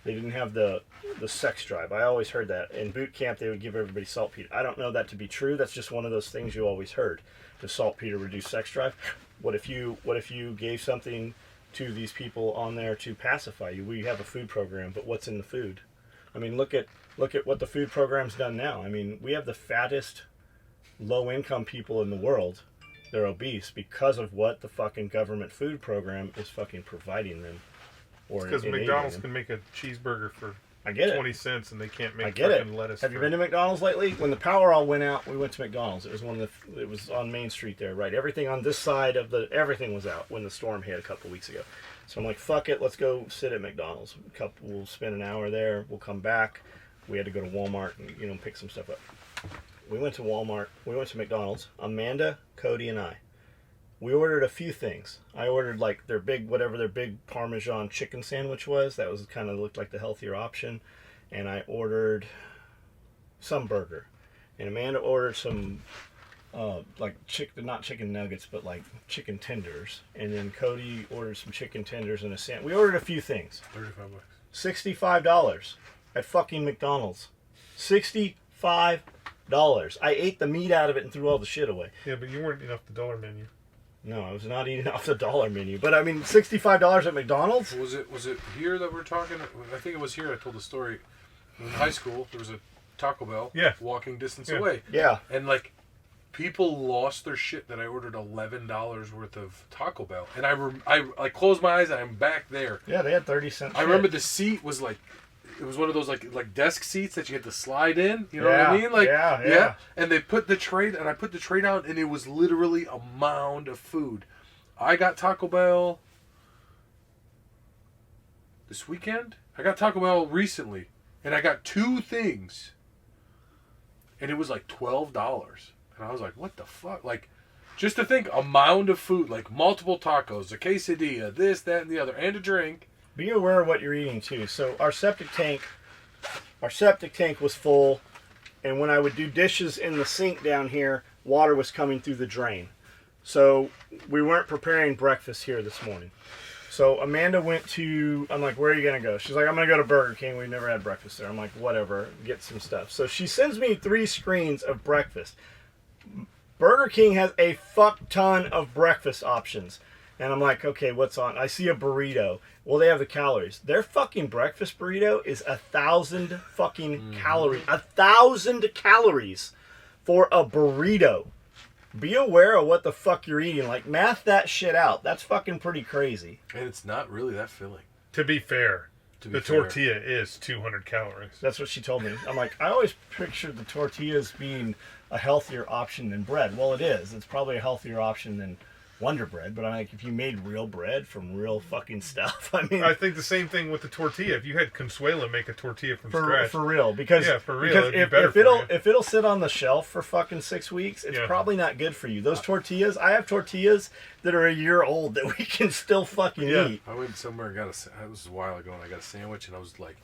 They didn't have the sex drive. I always heard that. In boot camp, they would give everybody saltpeter. I don't know that to be true. That's just one of those things you always heard. Does saltpeter reduce sex drive? What if you gave something to these people on there to pacify you? We have a food program, but what's in the food? I mean, look at what the food program's done now. I mean, we have the fattest low-income people in the world. They're obese because of what the fucking government food program is fucking providing them. Because McDonald's can make a cheeseburger for I get 20 cents and they can't make fucking lettuce. Have you been to McDonald's lately? When the power all went out, we went to McDonald's. It was on Main Street there, right? Everything on this side of everything was out when the storm hit a couple weeks ago. So I'm like, fuck it, let's go sit at McDonald's. We'll spend an hour there. We'll come back. We had to go to Walmart and pick some stuff up. We went to Walmart. We went to McDonald's. Amanda, Cody, and I. We ordered a few things. I ordered like their big Parmesan chicken sandwich was. That was kind of looked like the healthier option. And I ordered some burger. And Amanda ordered some not chicken nuggets, but like chicken tenders. And then Cody ordered some chicken tenders and a sandwich. We ordered a few things. $35. $65 at fucking McDonald's. $65. I ate the meat out of it and threw all the shit away. Yeah, but you weren't eating off the dollar menu. No, I was not eating off the dollar menu. But I mean, $65 at McDonald's? Was it here that we're talking? I think it was here I told the story. In high school, there was a Taco Bell walking distance away. Yeah. And like, people lost their shit that I ordered $11 worth of Taco Bell. And I closed my eyes and I'm back there. Yeah, they had 30 cents. I remember the seat was like, it was one of those like desk seats that you had to slide in. You know what I mean? Like, yeah. And they put the tray, and I put the tray down, and it was literally a mound of food. I got Taco Bell this weekend. I got Taco Bell recently, and I got 2 things, and it was like $12. And I was like, what the fuck? Like, just to think, a mound of food, like multiple tacos, a quesadilla, this, that, and the other, and a drink. Be aware of what you're eating too. So our septic tank was full, and when I would do dishes in the sink down here, water was coming through the drain. So we weren't preparing breakfast here this morning. So Amanda I'm like, where are you going to go? She's like, I'm going to go to Burger King. We've never had breakfast there. I'm like, whatever, get some stuff. So she sends me 3 screens of breakfast. Burger King has a fuck ton of breakfast options. And I'm like, okay, what's on? I see a burrito. Well, they have the calories. Their fucking breakfast burrito is 1,000 fucking calories. 1,000 calories for a burrito. Be aware of what the fuck you're eating. Like, math that shit out. That's fucking pretty crazy. And it's not really that filling. To be fair, the tortilla is 200 calories. That's what she told me. I'm like, I always pictured the tortillas being a healthier option than bread. Well, it is. It's probably a healthier option than Wonder Bread, but I'm like, if you made real bread from real fucking stuff, I mean, I think the same thing with the tortilla. If you had Consuela make a tortilla from scratch, for real, because if it'll sit on the shelf for fucking 6 weeks, it's probably not good for you. Those tortillas, I have tortillas that are a year old that we can still fucking eat. I went somewhere and it was a while ago, and I got a sandwich, and I was like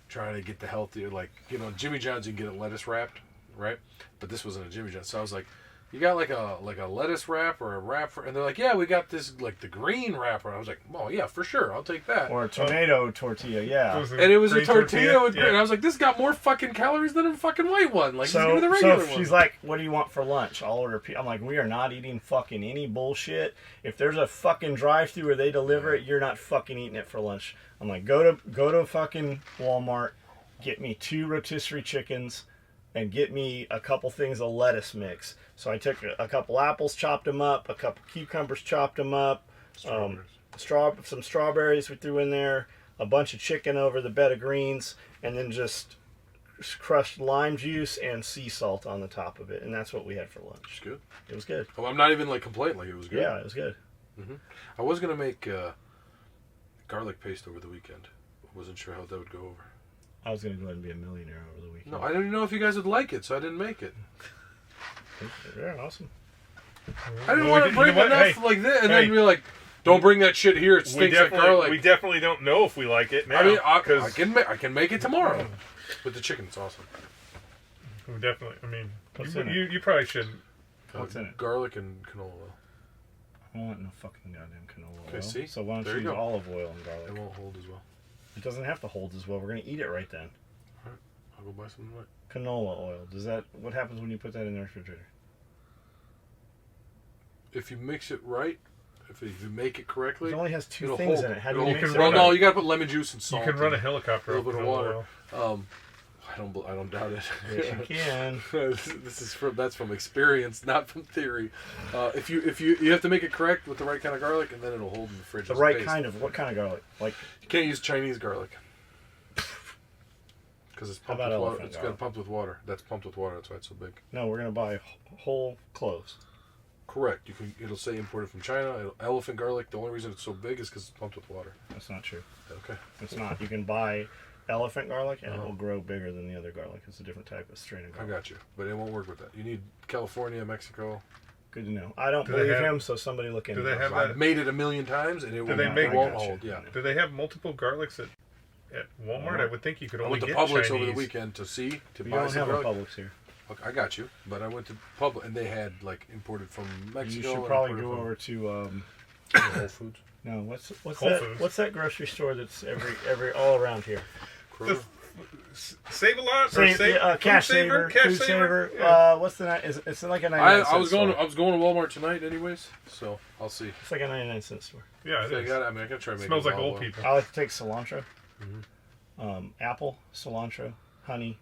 trying to get the healthier, like, Jimmy John's you can get it lettuce wrapped, right? But this wasn't a Jimmy John's, so I was like, you got like a lettuce wrap or a wrap and they're like, yeah, we got this like the green wrapper. I was like, oh yeah, for sure, I'll take that. Or a tomato tortilla, yeah. And it was a tortilla with green. And I was like, this got more fucking calories than a fucking white one. Like, just give me the regular one. She's like, what do you want for lunch? I'll order. I'm like, we are not eating fucking any bullshit. If there's a fucking drive-thru where they deliver it, you're not fucking eating it for lunch. I'm like, go to fucking Walmart, get me 2 rotisserie chickens, and get me a couple things of lettuce mix. So I took a couple apples, chopped them up, a couple cucumbers, chopped them up, some strawberries we threw in there, a bunch of chicken over the bed of greens, and then just crushed lime juice and sea salt on the top of it, and that's what we had for lunch. It's good. It was good. Oh, I'm not even like complaining. Like it was good. Yeah, it was good. I was gonna make garlic paste over the weekend. I wasn't sure how that would go over. I was going to go ahead and be a millionaire over the weekend. No, I didn't know if you guys would like it, so I didn't make it. Yeah, awesome. I didn't want to bring enough like this, and then be like, "Don't bring that shit here. It stinks like garlic." We definitely don't know if we like it now. I mean, I can make it tomorrow with the chicken. It's awesome. We definitely. I mean, What's in it? you probably shouldn't. What's in it? Garlic and canola oil. I don't want no fucking goddamn canola oil. Okay, see? So why don't There you you use go. olive oil and garlic? It won't hold as well. It doesn't have to hold as well. We're going to eat it right then. Alright, I'll go buy some tonight. Canola oil. What happens when you put that in the refrigerator? If you mix it right, if you make it correctly, It only has two it'll things hold. in it. How do It'll- you mix it? run Well, a- no, you gotta put lemon juice and salt. You can run a and helicopter a up little bit of canola water. oil. I don't doubt it. Yes, you can. That's from experience, not from theory. If you have to make it correct with the right kind of garlic, and then it'll hold in the fridge. The as a right paste. kind of, what kind of garlic? Like, You can't use Chinese garlic because it's pumped about with water. elephant It's garlic? got pumped with water. That's pumped with water. That's why it's so big. no, we're going to buy whole cloves. Correct. It'll say imported from China. Elephant garlic. The only reason it's so big is because it's pumped with water. That's not true. Okay. It's not. You can buy elephant garlic, and it will grow bigger than the other garlic. It's a different type of strain of I garlic. got you, but it won't work with that. You need California, Mexico. Good to know. I don't Do they believe have- him, so somebody look into do they it. have I've that- made it a million times, and it they won't, make- it won't I got you. hold. Yeah. Do they have multiple garlics at Walmart? I would think you could I only went to get Publix Chinese. over the weekend to We buy don't some have a garlic. Publix here. Okay, I got you, but I went to Publix, and they had like imported from Mexico. You should and probably imported go from over to Whole Foods. no. What's Whole that? Foods. What's that grocery store that's every all around here? Kroger. Save a lot or save Cash Food Saver. Cash Food Saver. Saver. Yeah. What's the it's like a 99 I was cent going. store. I was going to Walmart tonight, anyways. So I'll see. It's like a 99-cent store. Yeah, If it I is. got it. I mean, I can try. It making smells like olive old oil. people. I like to take cilantro, Mm-hmm. apple, cilantro, honey,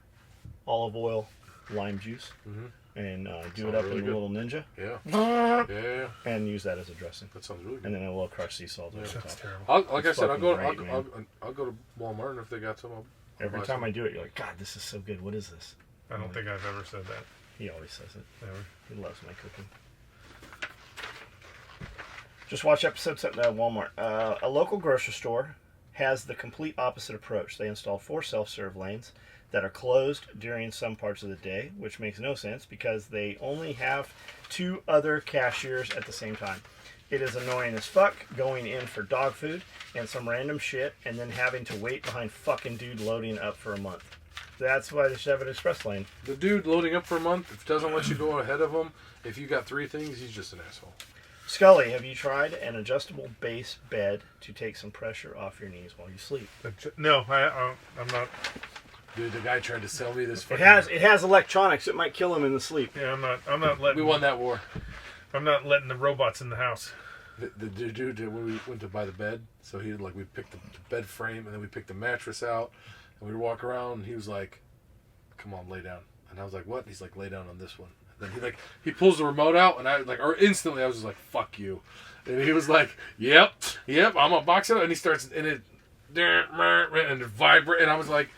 olive oil, lime juice, and do it Sounds up really in a good. little ninja, Yeah. and use that as a dressing. That sounds really good. And then a little crushed sea salt over the That's top. terrible. Like I It's said, I'll go. fucking great, I'll go to Walmart, and if they got some, I'll Every buy time some. I do it, you're like, God, this is so good. What is this? I don't think I've ever said that. He always says it. Never. He loves my cooking. Just watch episode 7 at Walmart. A local grocery store has the complete opposite approach. They installed 4 self-serve lanes that are closed during some parts of the day, which makes no sense because they only have 2 other cashiers at the same time. It is annoying as fuck going in for dog food and some random shit and then having to wait behind fucking dude loading up for a month. That's why they should have an express lane. The dude loading up for a month, if doesn't let you go ahead of him, if you got 3 things, he's just an asshole. Scully, have you tried an adjustable base bed to take some pressure off your knees while you sleep? No, I'm not. Dude, the guy tried to sell me this. It has electronics. It might kill him in the sleep. Yeah, I'm not letting. We won that war. I'm not letting the robots in the house. The dude, when we went to buy the bed, so he like we picked the bed frame and then we picked the mattress out and we'd walk around and he was like, "Come on, lay down." And I was like, "What?" And he's like, "Lay down on this one." And then he pulls the remote out and instantly I was just like, "Fuck you." And he was like, "Yep, I'm gonna box it up." And he starts and it vibrate and I was like,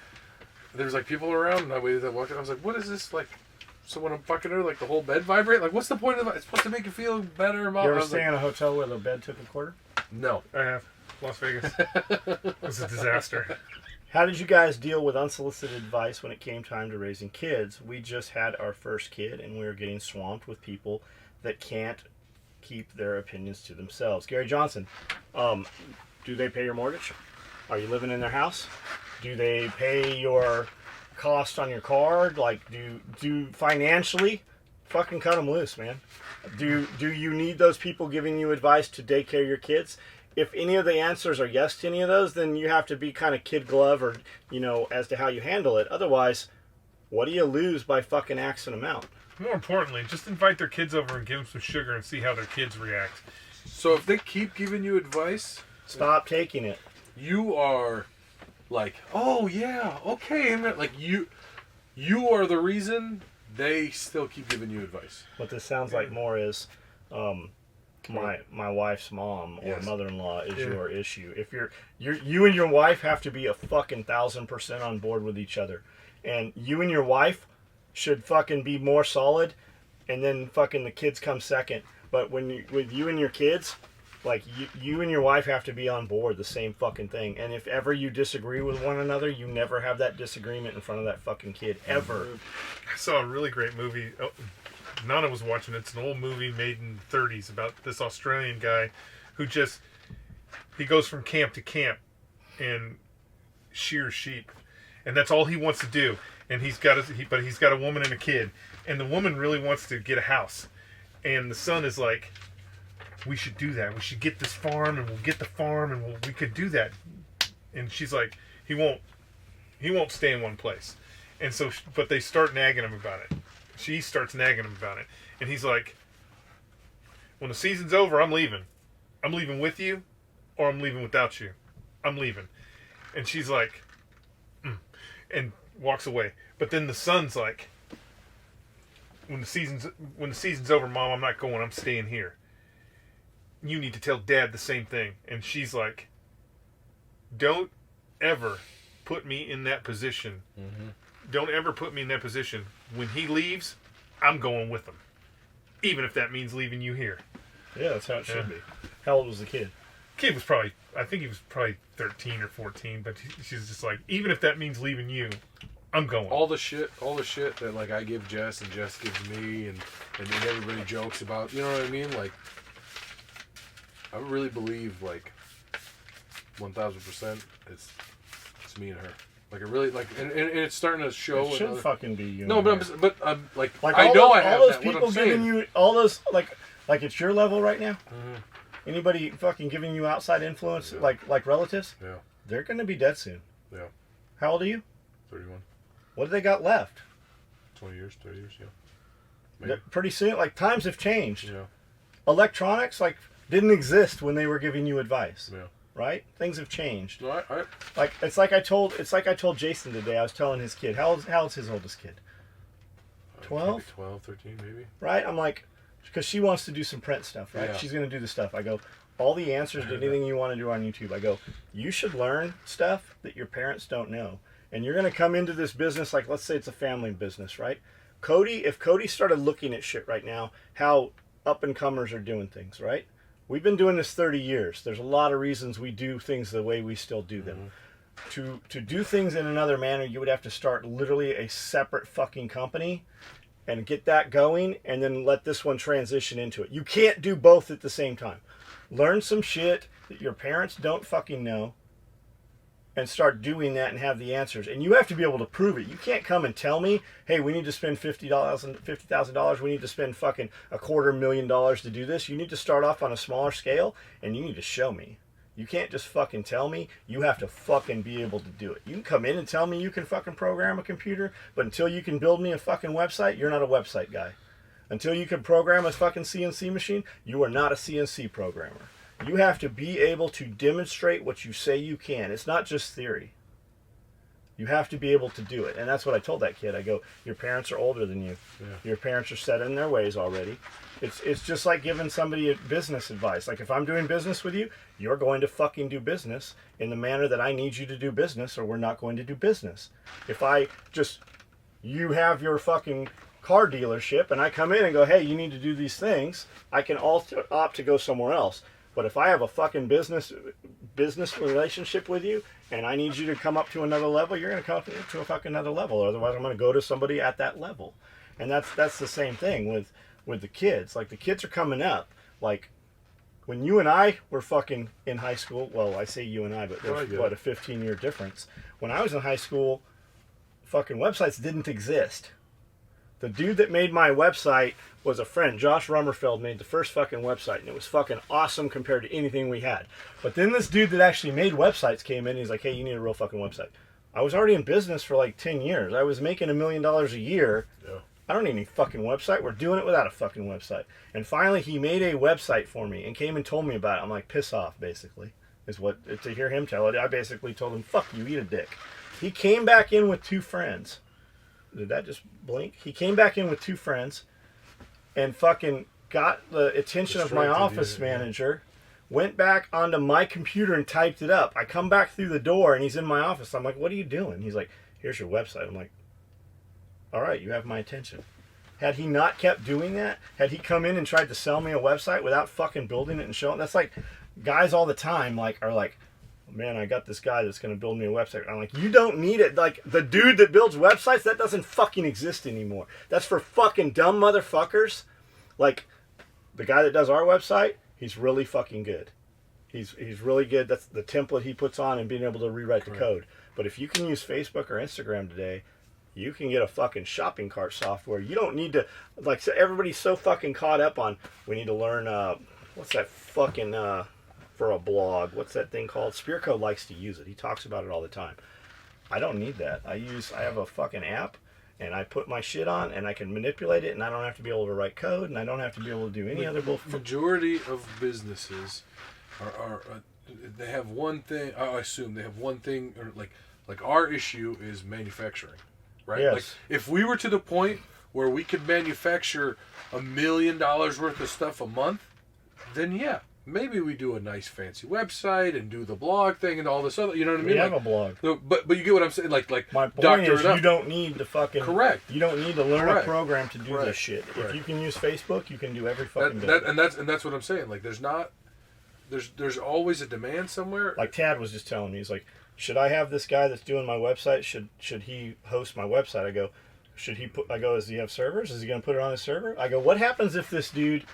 there was like people around and I waited to walk in. I was like, "What is this like?" So when I'm fucking her, like the whole bed vibrate. Like, what's the point of it? It's supposed to make you feel better about. You it. ever I was stay like, in a hotel where the bed took a quarter? no. I have Las Vegas. It was a disaster. How did you guys deal with unsolicited advice when it came time to raising kids? We just had our first kid and we were getting swamped with people that can't keep their opinions to themselves. Gary Johnson, do they pay your mortgage? Are you living in their house? Do they pay your cost on your car? Like, do financially, fucking cut them loose, man. Do you need those people giving you advice to take care of your kids? If any of the answers are yes to any of those, then you have to be kind of kid glove or, as to how you handle it. Otherwise, what do you lose by fucking axing them out? More importantly, just invite their kids over and give them some sugar and see how their kids react. So if they keep giving you advice, Stop taking it. you are like, "Oh yeah, okay." And like you are the reason they still keep giving you advice. What this sounds like more is my wife's mom or Yes. mother-in-law is Yeah. your issue. If you and your wife have to be a fucking 1,000% on board with each other, and you and your wife should fucking be more solid, and then fucking the kids come second. But with you and your kids, like you and your wife have to be on board the same fucking thing. And if ever you disagree with one another, you never have that disagreement in front of that fucking kid ever. I saw a really great movie. Oh, Nana was watching it. It's an old movie made in the 30s about this Australian guy who he goes from camp to camp and shears sheep, and that's all he wants to do. And he's got a woman and a kid, and the woman really wants to get a house, and the son is like, we should do that. We should get this farm, and we'll get the farm, and we could do that. And she's like, he won't stay in one place. And so, but they start nagging him about it. She starts nagging him about it. And he's like, when the season's over, I'm leaving. I'm leaving with you, or I'm leaving without you. I'm leaving. And she's like, and walks away. But then the son's like, when the season's over, Mom, I'm not going. I'm staying here. You need to tell Dad the same thing. And she's like, don't ever put me in that position. Mm-hmm. Don't ever put me in that position. When he leaves, I'm going with him. Even if that means leaving you here. Yeah, that's how it should be. How old was the kid? Kid was probably, I think he was probably 13 or 14, but she's just like, even if that means leaving you, I'm going. All the shit that like I give Jess and Jess gives me, and then everybody jokes about. You know what I mean? Like, I really believe like 1,000%. It's me and her. Like it really like, and it's starting to show. It should fucking be you. No, but I'm like I know those, I have all those that. people What I'm giving saying. you all those like it's your level right now. Mhm. Anybody fucking giving you outside influence, Yeah. like relatives? Yeah. They're gonna be dead soon. Yeah. How old are you? 31. What do they got left? 20 years, 30 years, yeah. Maybe. Pretty soon, like times have changed. Yeah. Electronics like didn't exist when they were giving you advice. Yeah. Right? Things have changed. No, I Like it's like I told Jason today. I was telling his kid. How old's his oldest kid? 12? maybe 12, 13, maybe. Right? I'm like, because she wants to do some print stuff, right? Yeah. She's going to do the stuff. I go, all the answers to anything you want to do on YouTube. I go, you should learn stuff that your parents don't know. And you're going to come into this business, like let's say it's a family business, right? If Cody started looking at shit right now, how up-and-comers are doing things, right? We've been doing this 30 years. There's a lot of reasons we do things the way we still do them. To do things in another manner, you would have to start literally a separate fucking company and get that going and then let this one transition into it. You can't do both at the same time. Learn some shit that your parents don't fucking know and start doing that and have the answers. And you have to be able to prove it. You can't come and tell me, hey, we need to spend $50,000, we need to spend fucking $250,000 to do this. You need to start off on a smaller scale and you need to show me. You can't just fucking tell me. You have to fucking be able to do it. You can come in and tell me you can fucking program a computer, but until you can build me a fucking website, you're not a website guy. Until you can program a fucking CNC machine, you are not a CNC programmer. You have to be able to demonstrate what you say you can. It's not just theory. You have to be able to do it. And that's what I told that kid. I go, your parents are older than you. Yeah. Your parents are set in their ways already. It's just like giving somebody a business advice. Like if I'm doing business with you, you're going to fucking do business in the manner that I need you to do business or we're not going to do business. If you have your fucking car dealership and I come in and go, hey, you need to do these things, I can opt to go somewhere else. But if I have a fucking business relationship with you and I need you to come up to another level, you're going to come up to a fucking another level. Otherwise, I'm going to go to somebody at that level. And that's the same thing with the kids. Like the kids are coming up. Like when you and I were fucking in high school, well, I say you and I, but there's what, a 15-year difference. When I was in high school, fucking websites didn't exist. The dude that made my website was a friend. Josh Rummerfeld made the first fucking website, and it was fucking awesome compared to anything we had. But then this dude that actually made websites came in, and he's like, hey, you need a real fucking website. I was already in business for like 10 years. I was making $1 million a year. Yeah. I don't need any fucking website. We're doing it without a fucking website. And finally, he made a website for me and came and told me about it. I'm like, piss off, basically, is what, to hear him tell it. I basically told him, fuck you, eat a dick. He came back in with 2 friends. Did that just blink? He came back in with 2 friends and fucking got the attention of my Distracted you, office yeah. manager, went back onto my computer and typed it up. I come back through the door and he's in my office. I'm like, what are you doing? He's like, here's your website. I'm like, all right, you have my attention. Had he not kept doing that, had he come in and tried to sell me a website without fucking building it and showing, that's like, guys all the time are like, man, I got this guy that's going to build me a website. I'm like, you don't need it. Like, the dude that builds websites, that doesn't fucking exist anymore. That's for fucking dumb motherfuckers. Like, the guy that does our website, he's really fucking good. He's really good. That's the template he puts on and being able to rewrite the code. But if you can use Facebook or Instagram today, you can get a fucking shopping cart software. You don't need to, like, so everybody's so fucking caught up on, we need to learn, what's that fucking, for a blog, what's that thing called? Spearcode likes to use it. He talks about it all the time. I don't need that. I have a fucking app, and I put my shit on, and I can manipulate it, and I don't have to be able to write code, and I don't have to be able to do any other bullshit. Majority of businesses are they have one thing. I assume they have one thing, or like our issue is manufacturing, right? Yes. Like if we were to the point where we could manufacture $1 million worth of stuff a month, then yeah, maybe we do a nice fancy website and do the blog thing and all this other. You know what I mean? We have a blog. But you get what I'm saying? Like my point doctor is, it up. you don't need to fucking Correct. You don't need to learn Correct. a program to do Correct. this shit. If Correct. you can use Facebook, you can do every fucking bit. And that's what I'm saying. Like there's always a demand somewhere. Like Tad was just telling me, he's like, should I have this guy that's doing my website? Should he host my website? I go, does he have servers? Is he going to put it on his server? I go, what happens if this dude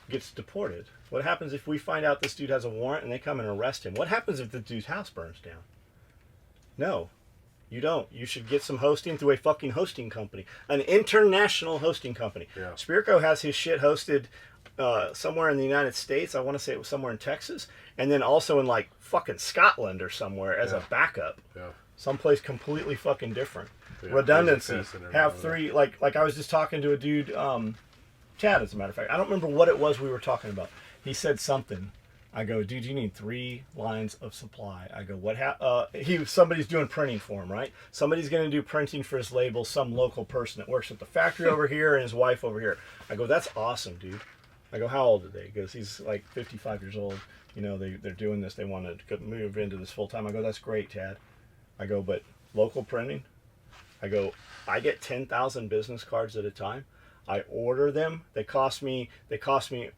gets deported? What happens if we find out this dude has a warrant and they come and arrest him? What happens if the dude's house burns down? No, you don't. You should get some hosting through a fucking hosting company, an international hosting company. Yeah. Spearco has his shit hosted somewhere in the United States. I want to say it was somewhere in Texas, and then also in like fucking Scotland or somewhere as a backup. Yeah. Someplace completely fucking different. Yeah, Redundancy. Have everything. three. Like I was just talking to a dude, Chad, as a matter of fact. I don't remember what it was we were talking about. He said something. I go, dude, you need 3 lines of supply. I go, somebody's doing printing for him, right? Somebody's going to do printing for his label, some local person that works at the factory over here and his wife over here. I go, that's awesome, dude. I go, how old are they? He goes, he's like 55 years old. You know, they're doing this. They want to move into this full time. I go, that's great, Tad. I go, but local printing? I go, I get 10,000 business cards at a time. I order them. They cost me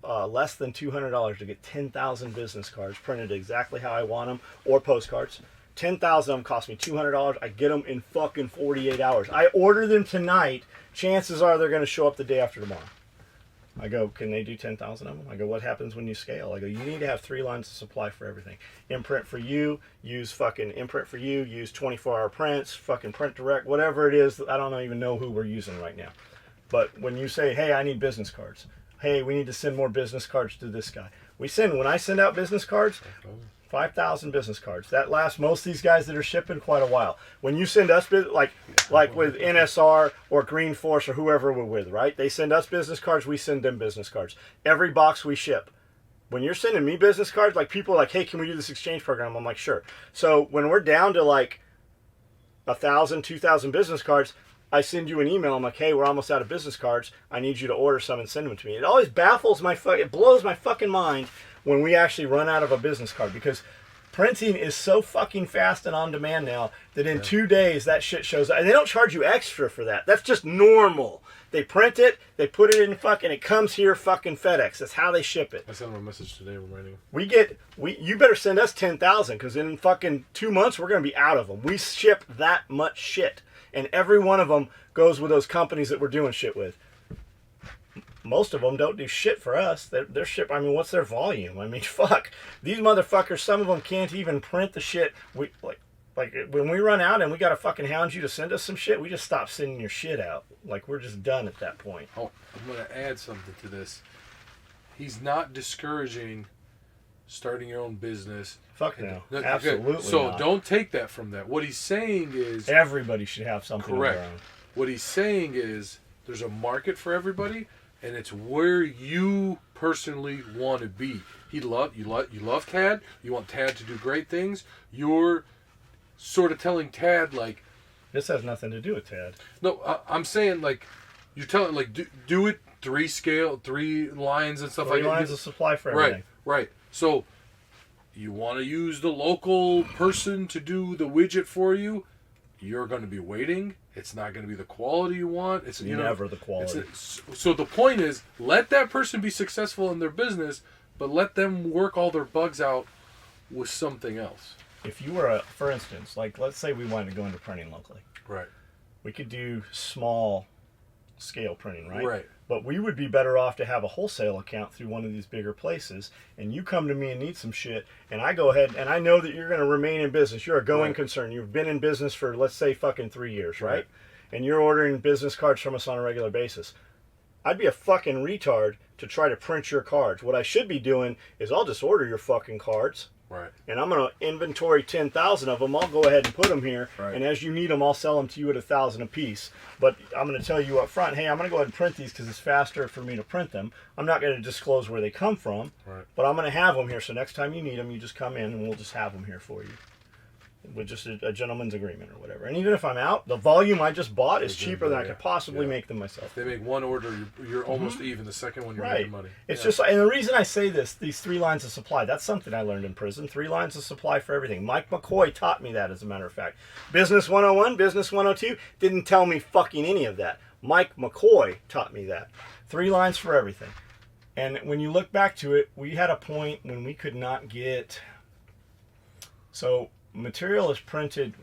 less than $200 to get 10,000 business cards printed exactly how I want them, or postcards. 10,000 of them cost me $200. I get them in fucking 48 hours. I order them tonight. Chances are they're going to show up the day after tomorrow. I go, can they do 10,000 of them? I go, what happens when you scale? I go, you need to have 3 lines of supply for everything. Imprint for you, use fucking Imprint for you, use 24-hour prints, fucking Print Direct, whatever it is. I don't even know who we're using right now. But when you say, hey, I need business cards. Hey, we need to send more business cards to this guy. When I send out business cards, 5,000 business cards. That lasts most of these guys that are shipping quite a while. When you send us, like with NSR or Green Force or whoever we're with, right? They send us business cards, we send them business cards. Every box we ship. When you're sending me business cards, like people are like, hey, can we do this exchange program? I'm like, sure. So when we're down to like 1,000, 2,000 business cards, I send you an email. I'm like, hey, we're almost out of business cards. I need you to order some and send them to me. It always baffles it blows my fucking mind when we actually run out of a business card, because printing is so fucking fast and on demand now that in 2 days that shit shows up. And they don't charge you extra for that. That's just normal. They print it, they put it in fucking, it comes here fucking FedEx. That's how they ship it. I sent him a message today reminding him. You better send us 10,000, because in fucking 2 months we're going to be out of them. We ship that much shit. And every one of them goes with those companies that we're doing shit with. Most of them don't do shit for us. Their shit, I mean, what's their volume? I mean, fuck. These motherfuckers, some of them can't even print the shit. Like when we run out and we got to fucking hound you to send us some shit, we just stop sending your shit out. Like, we're just done at that point. Oh, I'm going to add something to this. He's not discouraging starting your own business. Fuck no. Okay. Absolutely So not. don't take that from that. What he's saying is... Everybody should have something correct. of their own. What he's saying is there's a market for everybody, and it's where you personally want to be. You love Tad. You want Tad to do great things. You're sort of telling Tad, like... This has nothing to do with Tad. No, I'm saying, like, you're telling, like, do it three lines and stuff Three like that. lines of supply for everything. Right. So you want to use the local person to do the widget for you. You're going to be waiting. It's not going to be the quality you want. It's Never the quality. So the point is, let that person be successful in their business, but let them work all their bugs out with something else. If you were, for instance, like let's say we wanted to go into printing locally. Right. We could do small scale printing, right? Right. But we would be better off to have a wholesale account through one of these bigger places, and you come to me and need some shit, and I go ahead, and I know that you're going to remain in business. You're a going concern. You've been in business for, let's say, fucking 3 years, right? And you're ordering business cards from us on a regular basis. I'd be a fucking retard to try to print your cards. What I should be doing is I'll just order your fucking cards. Right. And I'm going to inventory 10,000 of them. I'll go ahead and put them here. Right. And as you need them, I'll sell them to you at 1,000 a piece. But I'm going to tell you up front, hey, I'm going to go ahead and print these because it's faster for me to print them. I'm not going to disclose where they come from. Right. But I'm going to have them here. So next time you need them, you just come in and we'll just have them here for you. With just a gentleman's agreement or whatever. And even if I'm out, the volume I just bought is cheaper than I could possibly make them myself. If they make one order, you're almost even. The second one, you're making money. It's just, and the reason I say this, these 3 lines of supply, that's something I learned in prison. 3 lines of supply for everything. Mike McCoy taught me that, as a matter of fact. Business 101, Business 102, didn't tell me fucking any of that. Mike McCoy taught me that. 3 lines for everything. And when you look back to it, we had a point when we could not get... So... Material is printed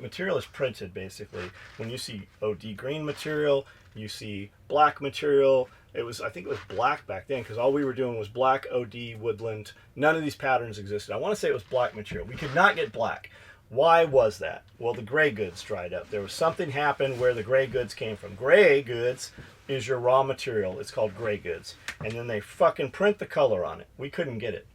basically. When you see OD green material, you see black material. I think it was black back then because all we were doing was black, OD, woodland. None of these patterns existed. I want to say it was black material. We could not get black. Why was that? Well, the gray goods dried up. There was something happened where the gray goods came from. Gray goods is your raw material. It's called gray goods. And then they fucking print the color on it. We couldn't get it.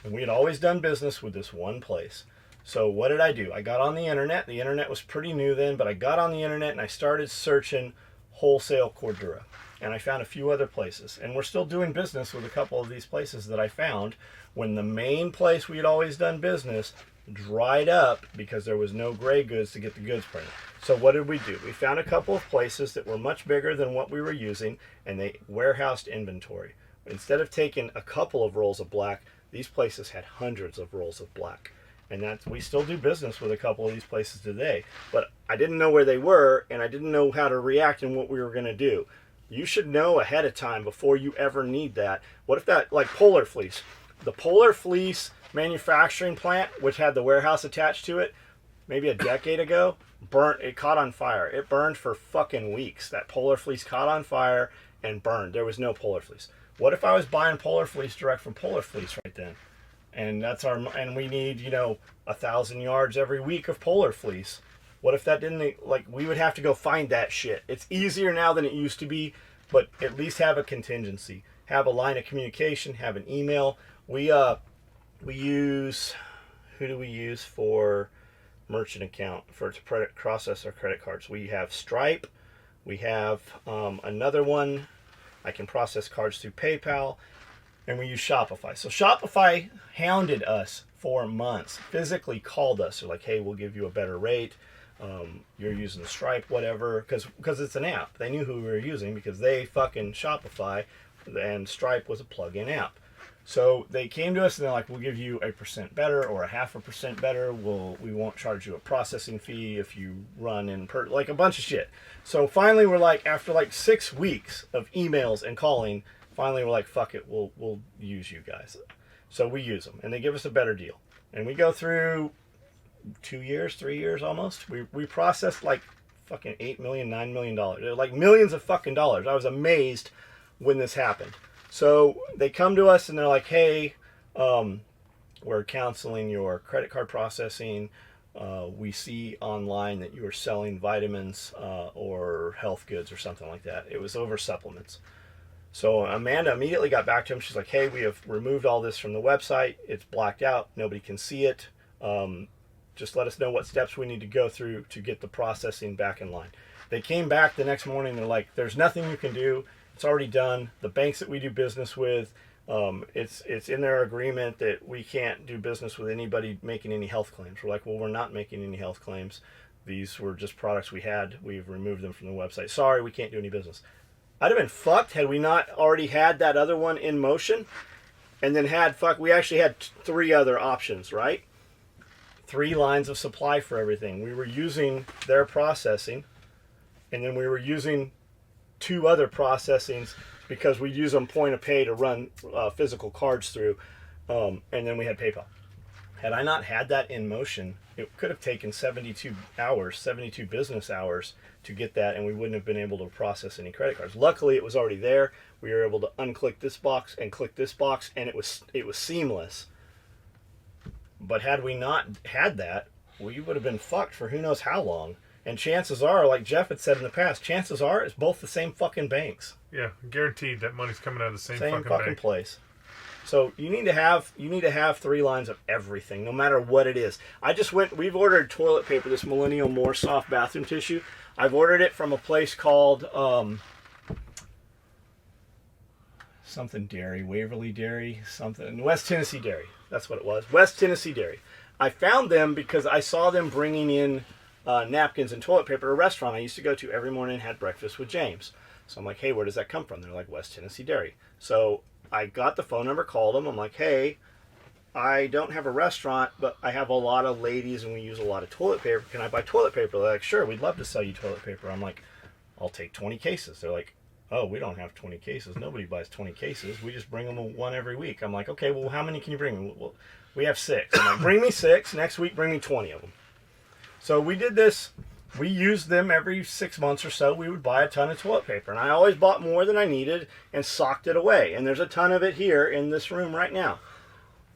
And we had always done business with this one place. So what did I do? I got on the internet. The internet was pretty new then, but I got on the internet and I started searching wholesale Cordura. And I found a few other places. And we're still doing business with a couple of these places that I found when the main place we had always done business dried up because there was no gray goods to get the goods printed. So what did we do? We found a couple of places that were much bigger than what we were using, and they warehoused inventory. Instead of taking a couple of rolls of black, these places had hundreds of rolls of black. And we still do business with a couple of these places today. But I didn't know where they were, and I didn't know how to react and what we were going to do. You should know ahead of time before you ever need that. What if that, like Polar Fleece, the Polar Fleece manufacturing plant, which had the warehouse attached to it, maybe a decade ago, it caught on fire. It burned for fucking weeks. That Polar Fleece caught on fire and burned. There was no Polar Fleece. What if I was buying Polar Fleece direct from Polar Fleece right then? And we need, 1,000 yards every week of Polar Fleece. What if that didn't, we would have to go find that shit. It's easier now than it used to be, but at least have a contingency. Have a line of communication, have an email. We use, who do we use for merchant account to process our credit cards? We have Stripe. We have another one. I can process cards through PayPal. And we use Shopify. So Shopify hounded us for months, physically called us. They're like, hey, we'll give you a better rate. You're using Stripe, whatever, because it's an app. They knew who we were using because they fucking Shopify, and Stripe was a plug-in app. So they came to us and they're like, we'll give you 1% better or 0.5% better. We won't charge you a processing fee if you run in like a bunch of shit. So finally we're like, after like 6 weeks of emails and calling, finally we're like, fuck it, we'll use you guys. So we use them and they give us a better deal. And we go through 2 years, 3 years almost. We processed like fucking $8 million, $9 million. They're like millions of fucking dollars. I was amazed when this happened. So they come to us and they're like, hey, we're canceling your credit card processing. We see online that you are selling vitamins or health goods or something like that. It was over supplements. So Amanda immediately got back to him. She's like, hey, we have removed all this from the website. It's blacked out. Nobody can see it. Just let us know what steps we need to go through to get the processing back in line. They came back the next morning. They're like, there's nothing you can do. It's already done. The banks that we do business with, it's in their agreement that we can't do business with anybody making any health claims. We're like, well, we're not making any health claims. These were just products we had. We've removed them from the website. Sorry, we can't do any business. I'd have been fucked had we not already had that other one in motion. And then we actually had 3 other options, right? 3 lines of supply for everything. We were using their processing, and then we were using 2 other processings because we use them point of pay to run physical cards through, and then we had PayPal. Had I not had that in motion, it could have taken 72 business hours to get that, and we wouldn't have been able to process any credit cards. Luckily, it was already there. We were able to unclick this box and click this box, and it was seamless. But had we not had that, we would have been fucked for who knows how long. And chances are, like Jeff had said in the past, chances are it's both the same fucking banks. Yeah, guaranteed that money's coming out of the same fucking bank. place. So you need to have 3 lines of everything, no matter what it is. We've ordered toilet paper, this Millennial More soft bathroom tissue. I've ordered it from a place called something Dairy, Waverly Dairy, something, West Tennessee Dairy. That's what it was, West Tennessee Dairy. I found them because I saw them bringing in napkins and toilet paper at a restaurant I used to go to every morning and had breakfast with James. So I'm like, hey, where does that come from? They're like, West Tennessee Dairy. So I got the phone number, called them. I'm like, hey, I don't have a restaurant, but I have a lot of ladies and we use a lot of toilet paper. Can I buy toilet paper? They're like, sure, we'd love to sell you toilet paper. I'm like, I'll take 20 cases. They're like, oh, we don't have 20 cases. Nobody buys 20 cases. We just bring them 1 every week. I'm like, okay, well, how many can you bring me? Well, we have 6. I'm like, bring me 6. Next week, bring me 20 of them. So we did this. We used them every 6 months or so. We would buy a ton of toilet paper. And I always bought more than I needed and socked it away. And there's a ton of it here in this room right now.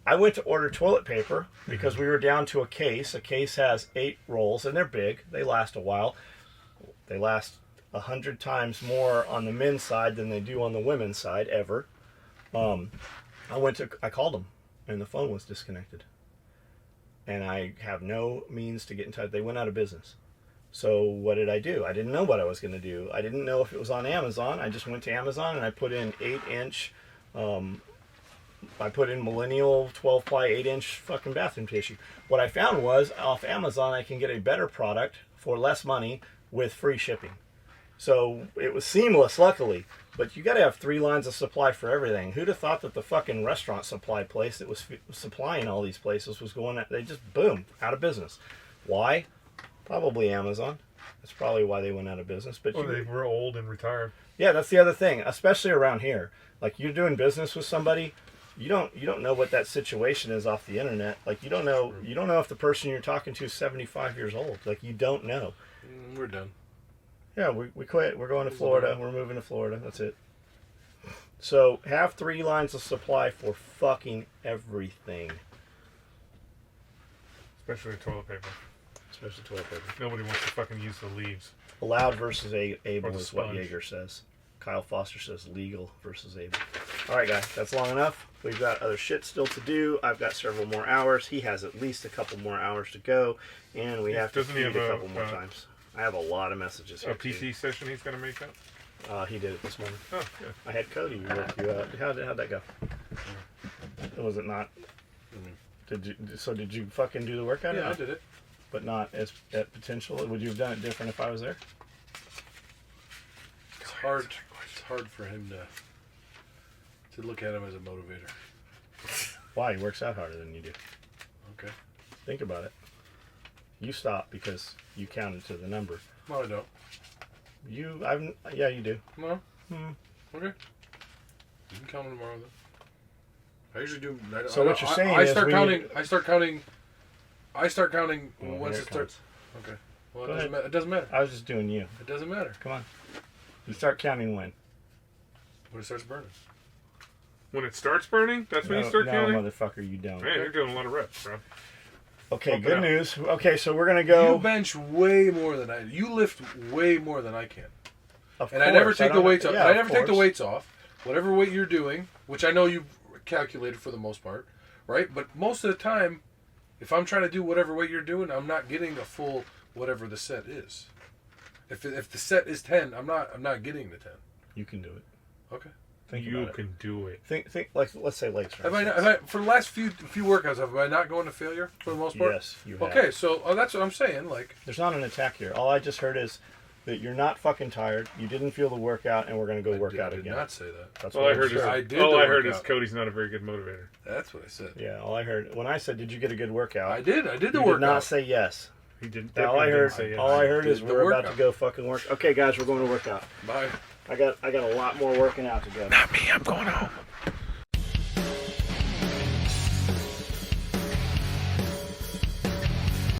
I went to order toilet paper because we were down to a case. A case has 8 rolls, and they're big. They last a while. They last 100 times more on the men's side than they do on the women's side ever. I called them, and the phone was disconnected. And I have no means to get in touch. They went out of business. So what did I do? I didn't know what I was going to do. I didn't know if it was on Amazon. I just went to Amazon and I put in 8-inch, I put in Millennial 12-ply 8-inch fucking bathroom tissue. What I found was off Amazon I can get a better product for less money with free shipping. So it was seamless, luckily. But you got to have 3 lines of supply for everything. Who'd have thought that the fucking restaurant supply place that was supplying all these places was going, they just, boom, out of business. Why? Probably Amazon. That's probably why they went out of business. But they were old and retired. Yeah, that's the other thing, especially around here. Like, you're doing business with somebody, you don't know what that situation is off the internet. Like, you don't know if the person you're talking to is 75 years old. Like, you don't know. We're done. Yeah, we quit. We're going to Florida. We're moving to Florida. That's it. So, have 3 lines of supply for fucking everything. Especially toilet paper. Especially toilet paper. Nobody wants to fucking use the leaves. Allowed versus able is what sponge. Jaeger says. Kyle Foster says legal versus able. All right, guys, that's long enough. We've got other shit still to do. I've got several more hours. He has at least a couple more hours to go, and we have to feed a couple more times. I have a lot of messages here. A PT session he's going to make up? He did it this morning. Oh, good. I had Cody work you out. How'd that go? Was it not? Did you fucking do the workout? Yeah, I did it. But not as at potential? Would you have done it different if I was there? It's hard. It's hard for him to look at him as a motivator. Why? He works out harder than you do. Okay. Think about it. You stop because you counted to the number. No, I don't. Yeah, you do. No. Okay. You can count them tomorrow then. I usually do. So what you're saying is I start counting once it starts. Okay. Well, it doesn't matter. I was just doing you. It doesn't matter. Come on. You start counting when? When it starts burning. When it starts burning? That's when you start counting? No, motherfucker, you don't. Man, you're doing a lot of reps, bro. Okay, good news. Okay, so we're going to go... You bench way more than I do. You lift way more than I can. Of and course. I never take the weights off. Yeah, I never take the weights off. Whatever weight you're doing, which I know you've calculated for the most part, right? But most of the time, if I'm trying to do whatever weight you're doing, I'm not getting a full whatever the set is. If the set is 10, I'm not getting the 10. You can do it. Okay. You can do it. Think like, let's say legs. Have I, for the last few workouts, have I not gone to failure for the most part? Yes, you have. Okay, so that's what I'm saying. Like, there's not an attack here. All I just heard is that you're not fucking tired. You didn't feel the workout, and we're gonna go work out I did again. not say that. That's All what I heard is I did all the I heard is workout. Cody's not a very good motivator. That's what I said. Yeah, all I heard when I said, "Did you get a good workout?" I did. I did the You workout. did not say yes. He didn't. All I definitely heard, didn't say yes. all I heard did is the we're about workout. to go fucking work. Okay, guys, we're going to work out. Bye. I got a lot more working out to go. Not me. I'm going home.